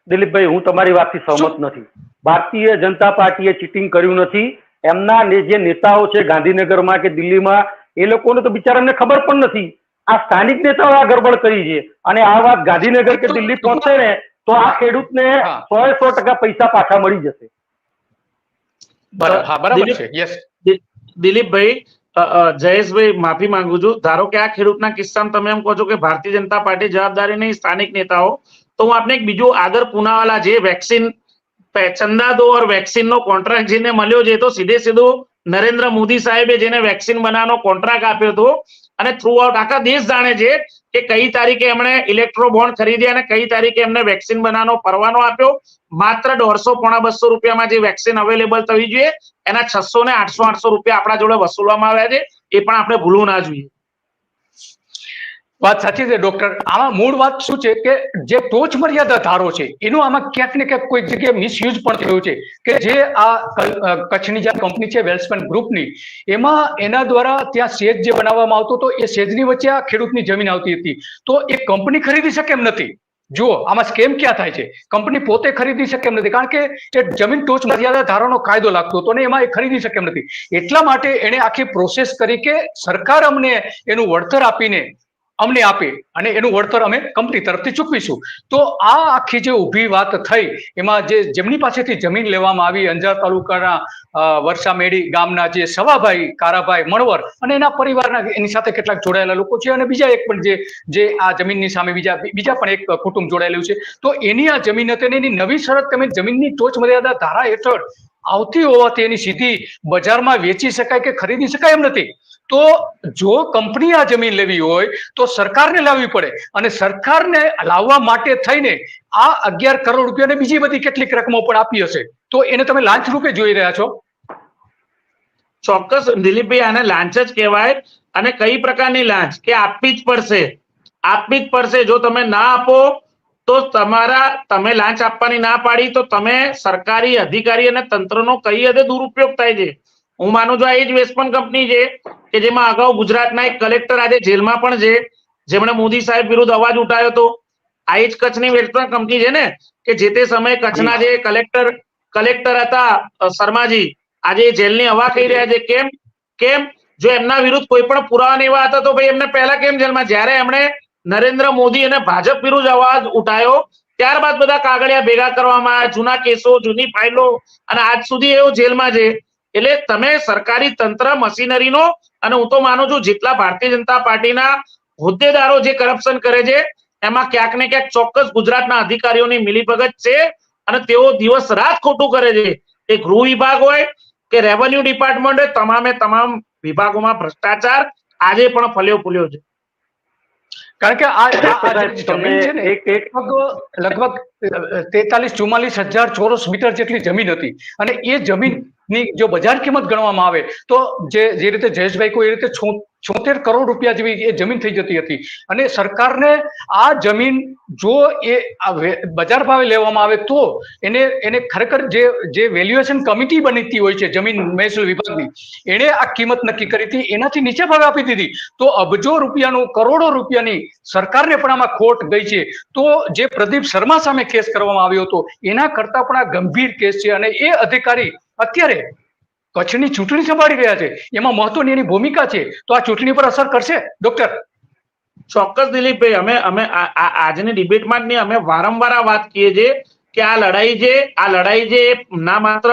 દિલીપભાઈ, હું તમારી વાતથી સહમત નથી. ભારતીય જનતા પાર્ટીએ ચીટિંગ કર્યું નથી. એમના જે નેતાઓ છે ગાંધીનગરમાં કે દિલ્હીમાં, એ લોકોને તો બિચારાને ખબર પણ નથી. આ સ્થાનિક નેતાઓ આ ગડબડ કરી છે, અને આ વાત ગાંધીનગર કે દિલ્હી પહોંચે ને તો આ ખેડૂતને 100% પૈસા પાછા મળી જશે. બરાબર છે. યસ દિલીપભાઈ, જયેશભાઈ, માફી માંગુ છું. ધારો કે આ ખેડૂતના કિસ્સામાં તમે એમ કહો છો કે ભારતીય જનતા પાર્ટી જવાબદારી નહીં, સ્થાનિક નેતાઓ, તો હું આપને એક બીજું આદર પૂનાવાલા જે વેક્સિન ચંદા દો ઓર વેક્સિન નો કોન્ટ્રાક્ટ જેને મળ્યો છે, તો સીધું નરેન્દ્ર મોદી સાહેબે જેને વેક્સિન બનાવવાનો કોન્ટ્રાક્ટ આપ્યો હતો, અને થ્રુ આઉટ આખા દેશ જાણે છે કે કઈ તારીખે એમણે ઇલેક્ટ્રો બોન્ડ ખરીદ્યા અને કઈ તારીખે એમને વેક્સિન બનાવવાનો પરવાનો આપ્યો. માત્ર 150-200 રૂપિયામાં જે વેક્સિન અવેલેબલ થવી જોઈએ એના 600 ને 800 રૂપિયા આપણા જોડે વસૂલવામાં આવ્યા છે. એ પણ આપણે ભૂલવું ના જોઈએ. વાત સાચી છે ડોક્ટર. આમાં મૂળ વાત શું છે કે જે ટોચ મર્યાદા ધારો છે એનું આમાં ક્યાંક ને ક્યાંક કોઈ જગ્યાએ મિસયુઝ પણ થયું છે. કે જે આ કચ્છની જે કંપની છે વેલ્સપન ગ્રુપની, એમાં એના દ્વારા ત્યાં સેજ જે બનાવવામાં આવતો હતો, એ સેજની વચ્ચે આ ખેડૂતની જમીન આવતી હતી. તો એ કંપની ખરીદી શકે એમ નથી. જુઓ આમાં સ્કેમ ક્યાં થાય છે. કંપની પોતે ખરીદી શકે એમ નથી, કારણ કે એ જમીન ટોચ મર્યાદા ધારાનો કાયદો લાગતો હતો, અને એમાં એ ખરીદી શકે એમ નથી. એટલા માટે એને આખી પ્રોસેસ કરી કે સરકાર અમને એનું વળતર આપીને અમને આપે, અને એનું વળતર અમે કંપની તરફથી ચૂકવીશું. તો આ આખી જે ઊભી વાત થઈ, એમાં જે જેમની પાસેથી જમીન લેવામાં આવી, અંજાર તાલુકાના વરસામેડી ગામના જે સવાભાઈ કારાભાઈ મણવર અને એના પરિવારના એની સાથે કેટલાક જોડાયેલા લોકો છે, અને બીજા એક પણ જે આ જમીનની સામે બીજા પણ એક કુટુંબ જોડાયેલું છે. તો એની આ જમીન હતી, એની નવી શરત તમે જમીનની ટોચ મર્યાદા ધારા હેઠળ આવતી હોવાથી એની સીધી બજારમાં વેચી શકાય કે ખરીદી શકાય એમ નથી. તો જો કંપની આ જમીન લેવી હોય તો સરકારને લાવવી પડે, અને સરકારને લાવવા માટે થઈને આ 11 કરોડ રૂપિયાને બીજી બધી કેટલીક રકમો પણ આપી હશે. તો એને તમે લાંચ રૂપે જોઈ રહ્યા છો. ચોક્કસ દિલીપભાઈ, આને લાંચ જ કહેવાય. અને કઈ પ્રકારની લાંચ કે આપવી જ પડશે. જો તમે ના આપો તો તમે લાંચ આપવાની ના પાડી તો તમે સરકારી અધિકારી અને તંત્રનો કઈ હદે દુરુપયોગ થાય છે. હું માનું છું આ એ જ વેસ્પન કંપની છે કે જેમાં અગાઉ ગુજરાતના એક કલેક્ટર આજે જેલમાં પણ છે, જેમણે મોદી સાહેબ વિરુદ્ધ અવાજ ઉઠાવ્યો હતો. આ જ કચ્છની વેસ્પન કંપની છે ને કે જે તે સમયે કચ્છના જે કલેક્ટર હતા શર્માજી, આજે જેલની હવા કહી રહ્યા છે. કેમ જો એમના વિરુદ્ધ કોઈ પણ પુરાવા એવા હતા તો ભાઈ એમને પહેલા કેમ જેલમાં, જ્યારે એમણે નરેન્દ્ર મોદી અને ભાજપ વિરુદ્ધ અવાજ ઉઠાયો ત્યારબાદ બધા કાગળિયા ભેગા કરવામાં આવ્યા, જૂના કેસો, જૂની ફાઇલો, અને આજ સુધી એઓ જેલમાં છે. એટલે તમે સરકારી તંત્ર મશીનરીનો, અને હું તો માનું છું જેટલા ભારતીય જનતા પાર્ટીના હોદ્દેદારો જે કરપ્શન કરે છે એમાં ક્યાંક ને ક્યાંક ચોક્કસ ગુજરાતના અધિકારીઓની મિલીભગત છે, અને તેઓ દિવસ રાત ખોટું કરે છે. એ ગૃહ વિભાગ હોય કે રેવન્યુ ડિપાર્ટમેન્ટ હોય, તમામે તમામ વિભાગોમાં ભ્રષ્ટાચાર આજે પણ ફલ્યો ફૂલ્યો છે. કારણ કે આ જમીન છે ને લગભગ 43-44 હજાર ચોરસ મીટર જેટલી જમીન હતી, અને એ જમીનની જો બજાર કિંમત ગણવામાં આવે તો જે રીતે જયેશભાઈ કોઈ એ રીતે 76 કરોડ રૂપિયા જેવી એ જમીન થઈ જતી હતી. અને સરકારને આ જમીન જો એ બજાર ભાવે લેવામાં આવે તો એને ખરેખર જે વેલ્યુએશન કમિટી બનતી હોય છે જમીન મહેસૂલ વિભાગની, એણે આ કિંમત નક્કી કરી હતી, એનાથી નીચે ભાવે આપી દીધી તો અબજો રૂપિયાનું, કરોડો રૂપિયાની સરકારને પણ આમાં ખોટ ગઈ છે. તો જે પ્રદીપ શર્મા સામે કેસ કરવામાં આવ્યો હતો એના કરતા પણ આ ગંભીર કેસ છે, અને એ અધિકારી અત્યારે કચ્છની ચૂંટણી સંભાળી રહ્યા છે, એમાં મહત્વની એની ભૂમિકા છે. તો આ ચૂંટણી પર અસર કરશે ડોક્ટર? ચોક્કસ દિલીપભાઈ, અમે આજની ડિબેટમાં જ નહીં, અમે વારંવાર આ વાત કહીએ છીએ કે આ લડાઈ જે ના માત્ર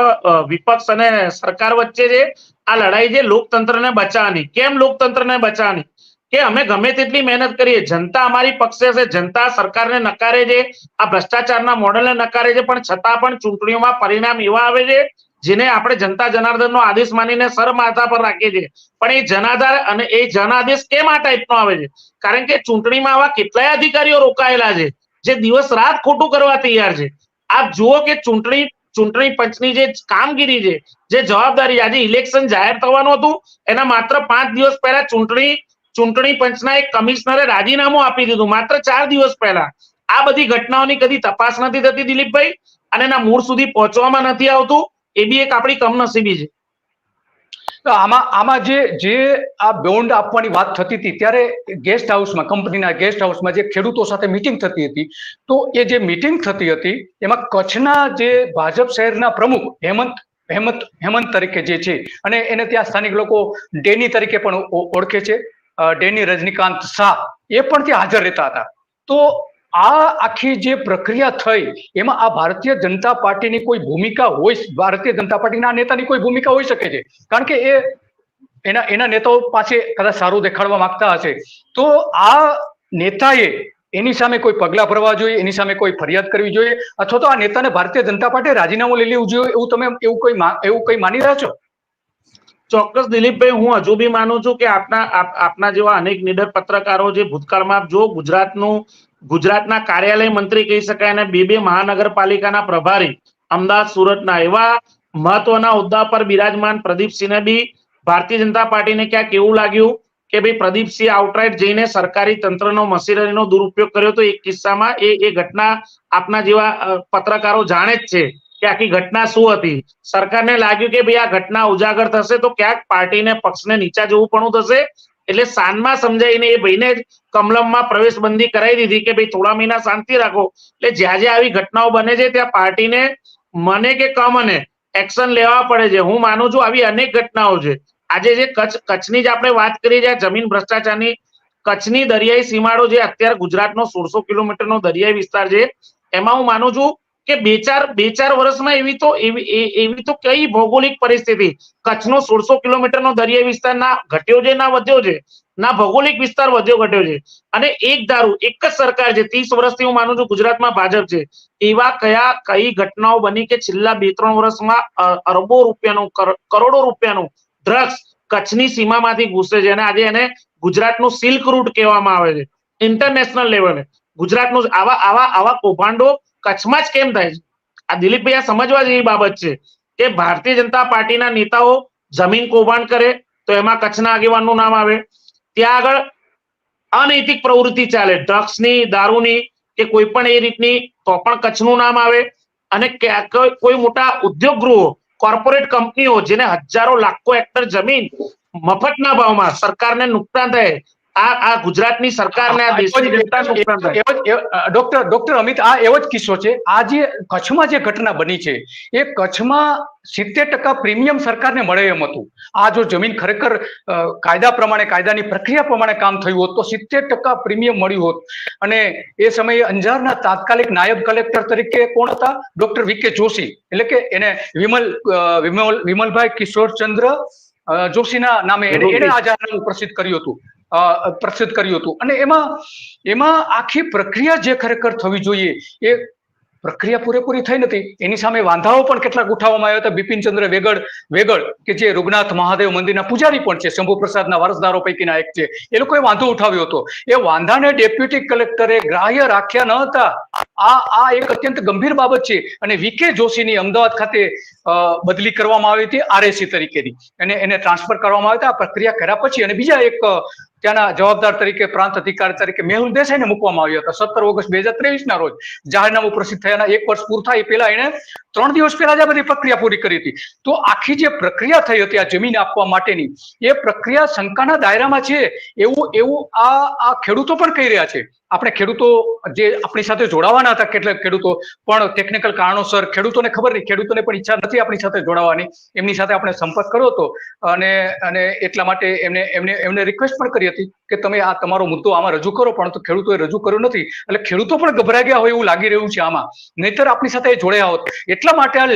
વિપક્ષ અને સરકાર વચ્ચે છે, આ લડાઈ જે લોકતંત્રને બચાવવાની. કેમ લોકતંત્રને બચાવવાની? કે અમે ગમે તેટલી મહેનત કરીએ, જનતા અમારી પક્ષે છે, જનતા સરકારને નકારે છે, આ ભ્રષ્ટાચારના મોડેલને નકારે છે, પણ છતાં પણ ચૂંટણીઓમાં પરિણામ એવા આવે છે જેને આપણે જનતા જનાર્દનનો આદેશ માનીને સર માથા પર રાખીએ છીએ. પણ એ જનાધાર અને એ જનાદેશ કેમ આ ટાઈપનો આવે છે? કારણ કે ચૂંટણીમાં આવા કેટલાય અધિકારીઓ રોકાયેલા છે જે દિવસ રાત ખોટું કરવા તૈયાર છે. આપ જુઓ કે ચૂંટણી પંચની જે કામગીરી છે, જે જવાબદારી, આજે ઇલેક્શન જાહેર થવાનું હતું એના માત્ર 5 દિવસ પહેલા ચૂંટણી પંચના એક કમિશનરે રાજીનામું આપી દીધું, માત્ર 4 દિવસ પહેલા. આ બધી ઘટનાઓની કદી તપાસ નથી થતી દિલીપભાઈ, અને એના મૂળ સુધી પહોંચવામાં નથી આવતું. એ બી એક આપણી કમનસીબી છે. આમાં જે આ બોન્ડ આપવાની વાત થતી હતી ત્યારે ગેસ્ટ હાઉસમાં, કંપનીના ગેસ્ટ હાઉસમાં જે ખેડૂતો સાથે મીટિંગ થતી હતી, તો એ જે મીટિંગ થતી હતી એમાં કચ્છના જે ભાજપ શહેરના પ્રમુખ હેમંત તરીકે જે છે, અને એને ત્યાં સ્થાનિક લોકો ડેની તરીકે પણ ઓળખે છે, ડેની રજનીકાંત શાહ, એ પણ ત્યાં હાજર રહેતા હતા. તો આ આખી જે પ્રક્રિયા થઈ એમાં આ ભારતીય જનતા પાર્ટીની કોઈ ભૂમિકા હોય, ભારતીય જનતા પાર્ટીના નેતાની કોઈ ભૂમિકા હોઈ શકે છે, કારણ કે એ એના નેતાઓ પાસે કદાચ સારું દેખાડવા માંગતા હશે. તો આ નેતાએ એની સામે કોઈ પગલા ભરવા જોઈએ, એની સામે કોઈ ફરિયાદ કરવી જોઈએ, અથવા તો આ નેતાને ભારતીય જનતા પાર્ટીએ રાજીનામું લઈ લેવું જોઈએ, એવું તમે એવું કઈ માની રહ્યા છો? ચોક્કસ દિલીપભાઈ, હું હજુ બી માનું છું કે આપના જેવા અનેક નિડર પત્રકારો જે ભૂતકાળમાં, જો ગુજરાતના કાર્યાલય મંત્રી કહી શકાય, અને બે મહાનગરપાલિકાના પ્રભારી અમદાવાદ, સુરતના એવા મહત્વના હોદ્દા પર બિરાજમાન પ્રદીપસિંહને બી ભારતીય જનતા પાર્ટીને ક્યાંક એવું લાગ્યું કે ભાઈ પ્રદીપસિંહ આઉટરાઇટ જઈને સરકારી તંત્રનો, મશીનરીનો દુરુપયોગ કર્યો. તો એક કિસ્સામાં એ ઘટના આપના જેવા પત્રકારો જાણે જ છે કે આખી ઘટના શું હતી. સરકારને લાગ્યું કે ભાઈ આ ઘટના ઉજાગર થશે તો ક્યાંક પાર્ટીને, પક્ષને નીચા જવું પણ થશે, એટલે સાનમાં સમજાઈને એ ભાઈને જ કમલમમાં પ્રવેશબંધી કરાવી દીધી કે ભાઈ થોડા મહિના શાંતિ રાખો. એટલે જ્યાં આવી ઘટનાઓ બને છે ત્યાં પાર્ટીને મને કે કમને એક્શન લેવા પડે છે. હું માનું છું આવી અનેક ઘટનાઓ છે. આજે જે કચ્છની જ આપણે વાત કરી છે, જમીન ભ્રષ્ટાચારની, કચ્છની દરિયાઈ સીમાડો જે અત્યારે ગુજરાતનો 1600 કિલોમીટરનો દરિયાઈ વિસ્તાર છે, એમાં હું માનું છું કે બે ચાર વર્ષમાં એવી તો કઈ ભૌગોલિક પરિસ્થિતિ, કચ્છનો 1600 કિલોમીટરનો દરિયાઈ વિસ્તાર ના ઘટ્યો છે ના વધ્યો છે, ના ભૌગોલિક વિસ્તાર વધ્યો ઘટ્યો છે. અને એક જ સરકાર છે, 30 વર્ષથી હું માનું છું ગુજરાતમાં ભાજપ છે. એવા કઈ ઘટનાઓ બની કે છેલ્લા 2-3 વર્ષમાં અરબો રૂપિયાનું, કરોડો રૂપિયાનું ડ્રગ્સ કચ્છની સીમામાંથી ઘૂસે છે, અને આજે એને ગુજરાતનું સિલ્ક રૂટ કહેવામાં આવે છે. ઇન્ટરનેશનલ લેવલે ગુજરાતનું આવા કૌભાંડો કચ્છમાં જ કેમ થાય છે? આ દિલીપભાઈ, આ સમજવા જેવી બાબત છે કે ભારતીય જનતા પાર્ટીના નેતાઓ જમીન કૌભાંડ કરે તો એમાં કચ્છના આગેવાનનું નામ આવે, ત્યાં આગળ અનૈતિક પ્રવૃત્તિ ચાલે, ડ્રગ્સની, દારૂની કે કોઈ પણ એ રીતની, તો પણ કચ્છનું નામ આવે. અને કોઈ મોટા ઉદ્યોગ ગૃહો, કોર્પોરેટ કંપનીઓ જેને હજારો લાખો હેક્ટર જમીન મફતના ભાવમાં સરકારને નુકસાન થાય આ ગુજરાતની સરકારને આ દેશની જનતાને નુકસાન થાય. ડોક્ટર અમિત, આ એવો જ કિસ્સો છે. આ જે કચ્છમાં જે ઘટના બની છે એ કચ્છમાં 70% પ્રીમિયમ સરકારને મળે એમ હતું. આ જો જમીન ખરેખર કાયદા પ્રમાણે, કાયદાની પ્રક્રિયા પ્રમાણે કામ થયું હોત તો 70% પ્રીમિયમ મળ્યું હોત. અને એ સમયે અંજારના તાત્કાલિક નાયબ કલેક્ટર તરીકે કોણ હતા? ડોક્ટર વી.કે. જોશી, એટલે કે એને વિમલભાઈ કિશોરચંદ્ર જોશીના નામે એને આ જાહેરનામું પ્રસિદ્ધ કર્યું હતું. અને એમાં આખી પ્રક્રિયા જે ખરેખર થવી જોઈએ એ પ્રક્રિયા પૂરેપૂરી થઈ નથી. એની સામે વાંધાઓ પણ કેટલાક ઉઠાવવામાં આવ્યા હતા. બિપિનચંદ્ર વેગડ કે જે રૂગનાથ મહાદેવ મંદિરના પૂજારી પણ છે, શંભુ પ્રસાદના વારસદારો પૈકીના એક છે, એ લોકોએ વાંધો ઉઠાવ્યો હતો. એ વાંધાને ડેપ્યુટી કલેક્ટરે ગ્રાહ્ય રાખ્યા ન હતા. આ એક અત્યંત ગંભીર બાબત છે. અને વી.કે. જોશીની અમદાવાદ ખાતે બદલી કરવામાં આવી હતી RSC તરીકેની, અને એને ટ્રાન્સફર કરવામાં આવ્યા હતા. આ પ્રક્રિયા કર્યા પછી અને બીજા એક ત્યાંના જવાબદાર તરીકે, પ્રાંત અધિકારી તરીકે મેહુલ દેસાઈને મૂકવામાં આવ્યા હતા 17 ઓગસ્ટ 2023 ના રોજ. જાહેરનામું પ્રસિદ્ધ થયાના 1 વર્ષ પૂરું થાય એ પહેલા એને 3 દિવસ પહેલા જ આ બધી પ્રક્રિયા પૂરી કરી હતી. તો આખી જે પ્રક્રિયા થઈ હતી આ જમીન આપવા માટેની, એ પ્રક્રિયા શંકાના દાયરામાં છે એવું આ ખેડૂતો પણ કહી રહ્યા છે. આપણે ખેડૂતો જે આપણી સાથે જોડાવાના હતા, કેટલાક ખેડૂતો પણ ટેકનિકલ કારણોસર, ખેડૂતોને ખબર નહીં, ખેડૂતોને પણ ઈચ્છા નથી આપણી સાથે જોડાવાની, એમની સાથે આપણે સંપર્ક કર્યો હતો. અને એટલા માટે એમને રિક્વેસ્ટ પણ કરી હતી કે તમે આ તમારો મુદ્દો આમાં રજૂ કરો, પરંતુ ખેડૂતોએ રજૂ કર્યો નથી. એટલે ખેડૂતો પણ ગભરાઈ ગયા હોય એવું લાગી રહ્યું છે આમાં, નહીતર આપણી સાથે જોડાયા હોત. એટલા માટે આ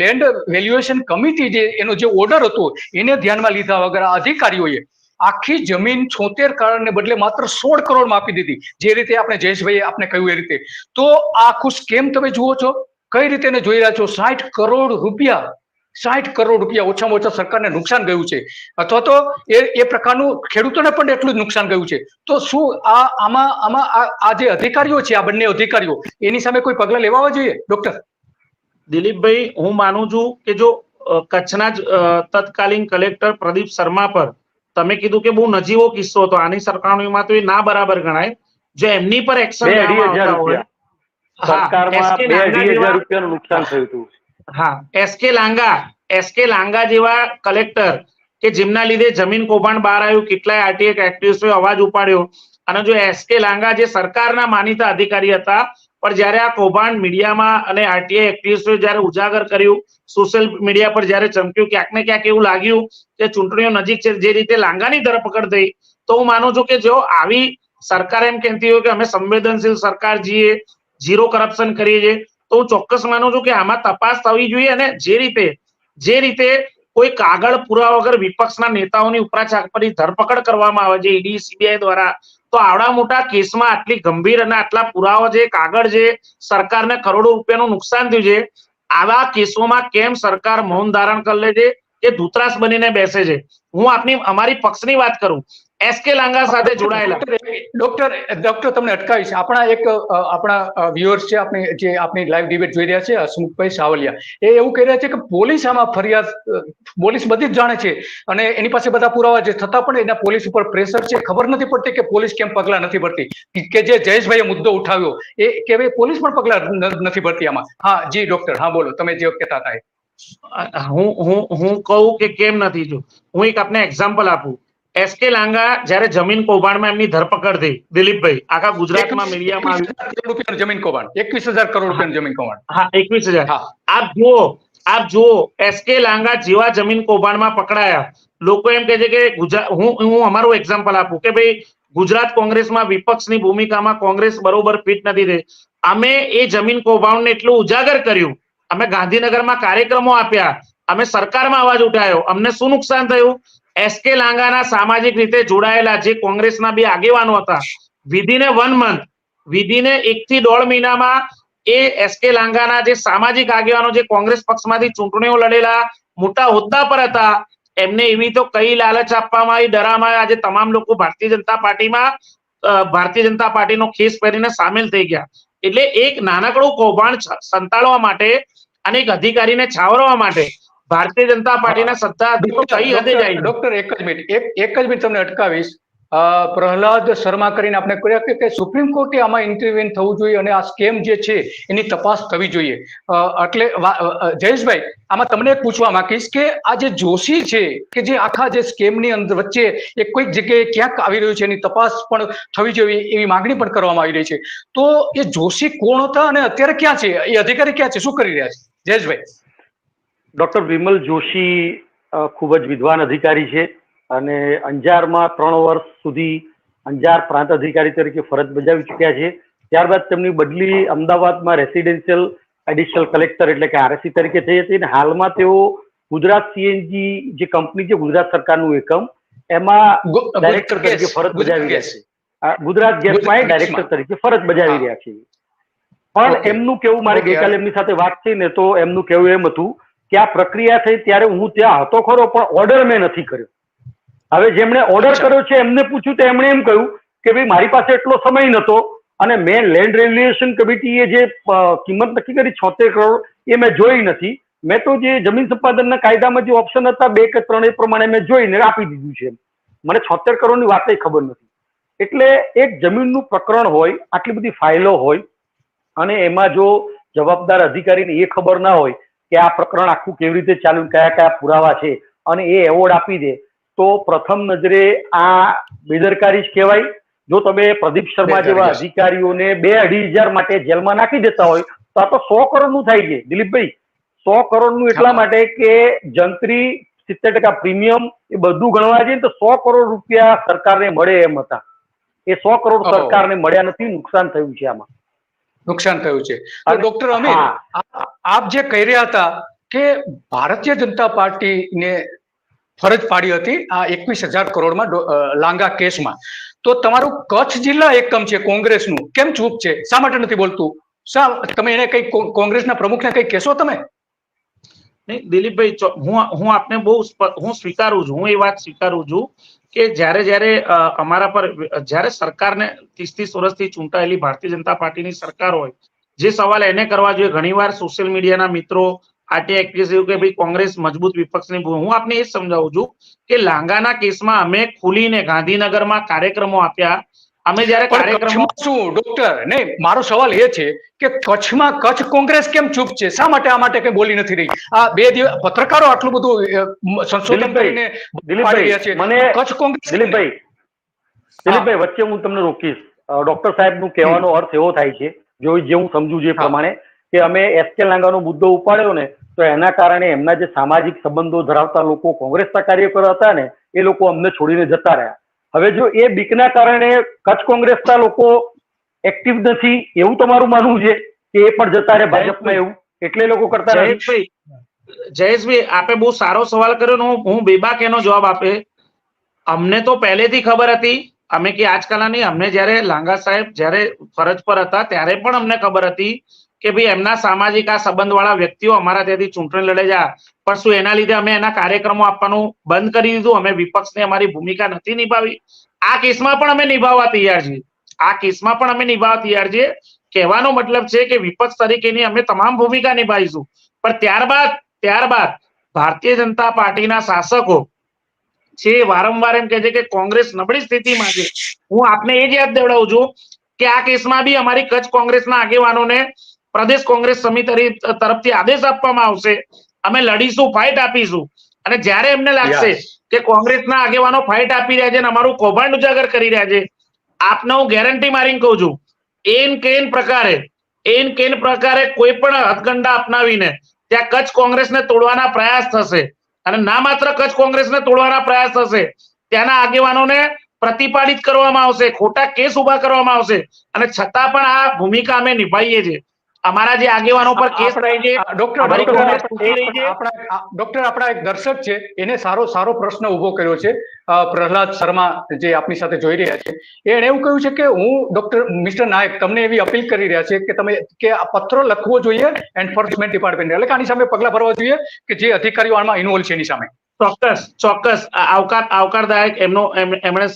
લેન્ડ વેલ્યુએશન કમિટી જે એનો જે ઓર્ડર હતો એને ધ્યાનમાં લીધા વગર આ અધિકારીઓએ આખી જમીન 76 કરોડને બદલે માત્ર 16 કરોડમાં આપી દીધી. જે રીતે આપણે જયેશભાઈએ આપણે કહ્યું એ રીતે. તો આ આખું સ્કેમ તમે જુઓ છો, કઈ રીતે એને જોઈ રહ્યા છો. 60 કરોડ રૂપિયા ઓછામાં ઓછા સરકારને નુકસાન ગયું છે, અથવા તો એ પ્રકારનું ખેડૂતોને પણ એટલું જ નુકસાન ગયું છે. તો શું આમાં આ જે અધિકારીઓ છે, આ બંને અધિકારીઓ, એની સામે કોઈ પગલાં લેવા જોઈએ? ડોક્ટર દિલીપભાઈ, હું માનું છું કે જો કચ્છના જ તત્કાલીન કલેક્ટર પ્રદીપ શર્મા પર તમે કીધું કે બહુ નજીવો કિસ્સો હતો, આની સરખામણીમાં તો એ ના બરાબર ગણાય. જો એમની પર એક્શન એસકે લાંગા જેવા કલેક્ટર કે જેમના લીધે જમીન કૌભાંડ બહાર આવ્યું, કેટલાય આરટીઆઈ એક્ટિવિસ્ટોએ અવાજ ઉપાડ્યો. અને જો એસકે લાંગા જે સરકારના માનીતા અધિકારી હતા, પણ જયારે આ કૌભાંડ મીડિયામાં અને આરટીઆઈ એક્ટિવિસ્ટોએ જયારે ઉજાગર કર્યું, સોશિયલ મીડિયા પર જયારે ચમક્યું, ક્યાંક ને ક્યાંક એવું લાગ્યું કે ચૂંટણીઓ નજીક છે. જે રીતે લાંગાની ધરપકડ થઈ, તો હું માનું છું કે જો આવી સરકાર એમ કહેતી હોય કે અમે સંવેદનશીલ સરકાર છીએ, ઝીરો કરપ્શન કરીએ છીએ, તો હું ચોક્કસ માનું છું કે આમાં તપાસ થવી જોઈએ. અને જે રીતે કોઈ કાગળ પુરાવા વગર વિપક્ષના નેતાઓની ઉપરાછાપરી ધરપકડ કરવામાં આવે છે ઈડી સીબીઆઈ દ્વારા, તો આવડા મોટા કેસમાં આટલી ગંભીર અને આટલા પુરાવા છે, કાગળ છે, સરકારને કરોડો રૂપિયાનું નુકસાન થયું છે, આવા કેસોમાં કેમ સરકાર મૌન ધારણ કરી લે છે કે ધૂતરાસ બનીને બેસે છે? હું અમારી પક્ષની વાત કરું, એસકે લાંગા સાથે જોડાયેલા ડોક્ટર તમને અટકાવીશ. આપણા વ્યુઅર્સ છે, આપણી લાઈવ ડિબેટ જોઈ રહ્યા છે, હસમુખભાઈ સાવલિયા, એ એવું કહી રહ્યા છે કે પોલીસ આમાં પોલીસ બધી જ જાણે છે અને એની પાસે બધા પુરાવા છે, છતાં પણ એના પોલીસ ઉપર પ્રેશર છે. ખબર નથી પડતી કે પોલીસ કેમ પગલા નથી ભરતી. કે જે જયેશભાઈએ મુદ્દો ઉઠાવ્યો એ કે ભાઈ પોલીસ પણ પગલા નથી ભરતી આમાં. હા જી ડોક્ટર, હા બોલો, તમે જે કહેતા હતા. હું કહું કે કેમ નથી. જો હું એક આપને એક્ઝામ્પલ આપું, એસકે લાંગા જયારે જમીન કૌભાંડમાં એમની ધરપકડ થઈ, દિલીપભાઈ, આખા ગુજરાતમાં મીડિયામાં આવ્યું, જમીન કૌભાંડ 21,000 કરોડ રૂપિયાનું જમીન કૌભાંડ. હા, 21,000. આપ જુઓ, એસકે લાંગા જેવા જમીન કૌભાંડમાં પકડાયા, લોકો એમ કહે છે કે હું અમારું એક્ઝામ્પલ આપું કે ભાઈ ગુજરાત કોંગ્રેસમાં વિપક્ષની ભૂમિકામાં કોંગ્રેસ બરોબર ફિટ નથી થઈ. અમે એ જમીન કૌભાંડને એટલું ઉજાગર કર્યું, અમે ગાંધીનગરમાં કાર્યક્રમો આપ્યા, અમે સરકારમાં અવાજ ઉઠાવ્યો, અમને શું નુકસાન થયું? એસકે લાંગાના સામાજિક રીતે જોડાયેલા જે કોંગ્રેસના બે આગેવાનો હતા, વિધિને 1 month, વિધિને 1 થી 1.5 મહિનામાં એ એસકે લાંગાના જે સામાજિક આગેવાનો જે કોંગ્રેસ પક્ષમાંથી ચૂંટણીઓ લડેલા મોટા હોદ્દા પર હતા, એમને એવી તો કઈ લાલચ આપવામાં આવી, ડરાવવામાં આવી, આજે તમામ લોકો ભારતીય જનતા પાર્ટીનો ખેસ પહેરીને સામેલ થઈ ગયા. એટલે એક નાનકડું કૌભાંડ સંતાડવા માટે અને એક અધિકારીને છાવરવા માટે ભારતીય જનતા પાર્ટીના સત્તા કઈ હદે જાય? ડોક્ટર એક જ મિનિટ તમને અટકાવીશ. પ્રહલાદ શર્મા કરીને આપણે કહ્યા કે સુપ્રીમ કોર્ટે આમાં ઇન્ટરવેન થવું જોઈએ અને આ સ્કેમ જે છે એની તપાસ થવી જોઈએ. એટલે જયેશભાઈ, આમાં તમને એક પૂછવા માંગીશ કે આ જે જોશી છે કે જે આખા જે સ્કેમની અંદર વચ્ચે એક કોઈક જગ્યાએ ક્યાંક આવી રહ્યું છે એની તપાસ પણ થવી જોઈએ એવી માંગણી પણ કરવામાં આવી રહી છે. તો એ જોશી કોણ હતા અને અત્યારે ક્યાં છે, એ અધિકારી ક્યાં છે, શું કરી રહ્યા છે? જયેશભાઈ. ડોક્ટર વિમલ જોશી ખૂબ જ વિદ્વાન અધિકારી છે અને અંજારમાં 3 વર્ષ સુધી અંજાર પ્રાંત અધિકારી તરીકે ફરજ બજાવી ચૂક્યા છે. ત્યારબાદ તેમની બદલી અમદાવાદમાં રેસિડેન્શિયલ એડિશનલ કલેક્ટર એટલે કે RSC તરીકે થઈ હતી અને હાલમાં તેઓ ગુજરાત CNG જે કંપની છે ગુજરાત સરકારનું એકમ એમાં ડાયરેક્ટર તરીકે ફરજ બજાવી રહ્યા છે. ગુજરાત ગેસમાં ડાયરેક્ટર તરીકે ફરજ બજાવી રહ્યા છે. પણ એમનું કેવું, મારે ગઈકાલે એમની સાથે વાત થઈ ને તો એમનું કેવું એમ હતું કે આ પ્રક્રિયા થઈ ત્યારે હું ત્યાં હતો ખરો પણ ઓર્ડર મેં નથી કર્યો. હવે જેમણે ઓર્ડર કર્યો છે એમને પૂછ્યું તો એમણે એમ કહ્યું કે ભાઈ મારી પાસે એટલો સમય નતો અને મેં લેન્ડ રેગ્યુલેશન કમિટીએ જે કિંમત નક્કી કરી 76 કરોડ એ મેં જોઈ નથી. મેં તો જે જમીન સંપાદનના કાયદામાં જે ઓપ્શન હતા 2 કે 3 એ પ્રમાણે મેં જોઈને આપી દીધું છે. મને 76 કરોડની વાત ખબર નથી. એટલે એક જમીનનું પ્રકરણ હોય, આટલી બધી ફાઇલો હોય અને એમાં જો જવાબદાર અધિકારીને એ ખબર ના હોય કે આ પ્રકરણ આખું કેવી રીતે ચાલ્યું, કયા કયા પુરાવા છે અને એ એવોર્ડ આપી દે તો પ્રથમ નજરે આ બેદરકારી જ કહેવાય. જો તમે પ્રદીપ શર્મા જેવા અધિકારીઓને 2-2.5 માટે જેલમાં નાખી દેતા હોય તો આ તો 100 કરોડનું થાય છે દિલીપભાઈ. 100 કરોડનું એટલા માટે કે જંત્રી 70% પ્રીમિયમ એ બધું ગણવા જઈએ તો 100 કરોડ રૂપિયા સરકારને મળે એમ હતા. એ 100 કરોડ સરકારને મળ્યા નથી, નુકસાન થયું છે. આમાં નુકસાન થયું છે. તો ડોક્ટર અમીર, આપ જે કહી રહ્યા હતા કે ભારતીય જનતા પાર્ટીને ફરજ પાડી હતી આ 21,000 કરોડમાં લાંગા કેસમાં, તો તમારું કચ્છ જિલ્લા એકમ છે કોંગ્રેસનું, કેમ ચૂપ છે? શા માટે નથી બોલતું? તમે એને કઈ કોંગ્રેસના પ્રમુખને કઈ કહેશો તમે? નહીં દિલીપભાઈ, હું આપને હું સ્વીકારું છું, હું એ વાત સ્વીકારું છું કે જ્યારે અમારા પર જ્યારે સરકારને 30 વર્ષથી ચૂંટાયેલી ભારતીય જનતા પાર્ટીની સરકાર હોય, જે સવાલ એને કરવા જોઈએ. ઘણીવાર સોશિયલ મીડિયાના મિત્રો આરટી એક્ટિવિસ્ટ એવું કે ભાઈ કોંગ્રેસ મજબૂત વિપક્ષની, હું આપને એ સમજાવું છું કે લાંગાના કેસમાં અમે ખુલીને ગાંધીનગરમાં કાર્યક્રમો આપ્યા. અમે જ્યારે કાર્યક્રમો શું ડોક્ટર, નહીં, મારો સવાલ એ છે કે કચ્છમાં કચ્છ કોંગ્રેસ કેમ ચૂપ છે? શા માટે આ માટે કઈ બોલી નથી રહી? આ 2 દિવસ પત્રકારો આટલું બધું સંશોધન કરીને કચ્છ કોંગ્રેસ. દિલીપભાઈ વચ્ચે હું તમને રોકીશ. ડોક્ટર સાહેબનું કહેવાનો અર્થ એવો થાય છે, જે હું સમજુ છું એ પ્રમાણે, કે અમે SK લાંગાનો મુદ્દો ઉપાડ્યો ને તો એના કારણે એમના જે સામાજિક સંબંધો ધરાવતા લોકો કોંગ્રેસના કાર્યકરો હતા ને એ લોકો અમને છોડીને જતા રહ્યા. હવે જો એ બીકના કારણે કચ્છ કોંગ્રેસના લોકો એક્ટિવ નથી એવું તમારું માનવું છે કે એ પણ જતા રહે ભાજપમાં, એવું એટલે લોકો કરતા નથી? જયેશભાઈ, આપે બહુ સારો સવાલ કર્યો. હું બેબાક એનો જવાબ આપે. અમને તો પહેલેથી ખબર હતી, અમે કે આજકાલના નહીં, અમને જયારે લાંગા સાહેબ જયારે ફરજ પર હતા ત્યારે પણ અમને ખબર હતી કે ભાઈ એમના સામાજિક આ સંબંધવાળા વ્યક્તિઓ અમારા ત્યાંથી ચૂંટણી લડે છે. પણ શું એના લીધે અમે એના કાર્યક્રમો આપવાનું બંધ કરી દીધું? અમે વિપક્ષની અમારી ભૂમિકા નથી નિભાવી? આ કેસમાં પણ અમે નિભાવવા તૈયાર છીએ. આ કેસમાં પણ અમે નિભાવવા તૈયાર છીએ. કહેવાનો મતલબ છે કે વિપક્ષ તરીકેની અમે તમામ ભૂમિકા નિભાવીશું. પણ ત્યારબાદ ભારતીય જનતા પાર્ટીના શાસકો છે વારંવાર એમ કહે છે કે કોંગ્રેસ નબળી સ્થિતિમાં છે. હું આપને એ જ યાદ દેવડાવું છું કે આ કેસમાં બી અમારી કચ્છ કોંગ્રેસના આગેવાનોને પ્રદેશ કોંગ્રેસ સમિતિ તરફથી આદેશ આપવામાં આવશે. અમે લડીશું, ફાઇટ આપીશું. અને જ્યારે એમને લાગશે કે કોંગ્રેસના આગેવાનો ફાઇટ આપી રહ્યા છે અને અમારું કૌભાંડ ઉજાગર કરી રહ્યા છે, આપને હું ગેરંટી મારીને કહું છું, એન કેન પ્રકારે કોઈ પણ હથકંડા અપનાવીને ત્યાં કચ્છ કોંગ્રેસને તોડવાના પ્રયાસ થશે. અને ના માત્ર કચ્છ કોંગ્રેસને તોડવાના પ્રયાસ થશે, ત્યાંના આગેવાનોને પ્રતિપાદિત કરવામાં આવશે, ખોટા કેસ ઉભા કરવામાં આવશે. અને છતાં પણ આ ભૂમિકા અમે નિભાવીએ છીએ. અમારા જે આગેવાનો પર કેસ થાય છે. ડોક્ટર, આપણા એક દર્શક છે, એને સારો પ્રશ્ન ઉભો કર્યો છે. પ્રહલાદ શર્મા જે આપની સાથે જોઈ રહ્યા છે, એને એવું કહ્યું છે કે હું મિસ્ટર નાયક તમને એવી અપીલ કરી રહ્યા છે કે તમે કે આ પત્રો લખવો જોઈએ એન્ફોર્સમેન્ટ ડિપાર્ટમેન્ટ, એટલે કે આની સામે પગલા ભરવા જોઈએ કે જે અધિકારીઓ આમાં ઇન્વોલ્વ છે એની સામે. ચોક્કસ આવકારદાયક એમણે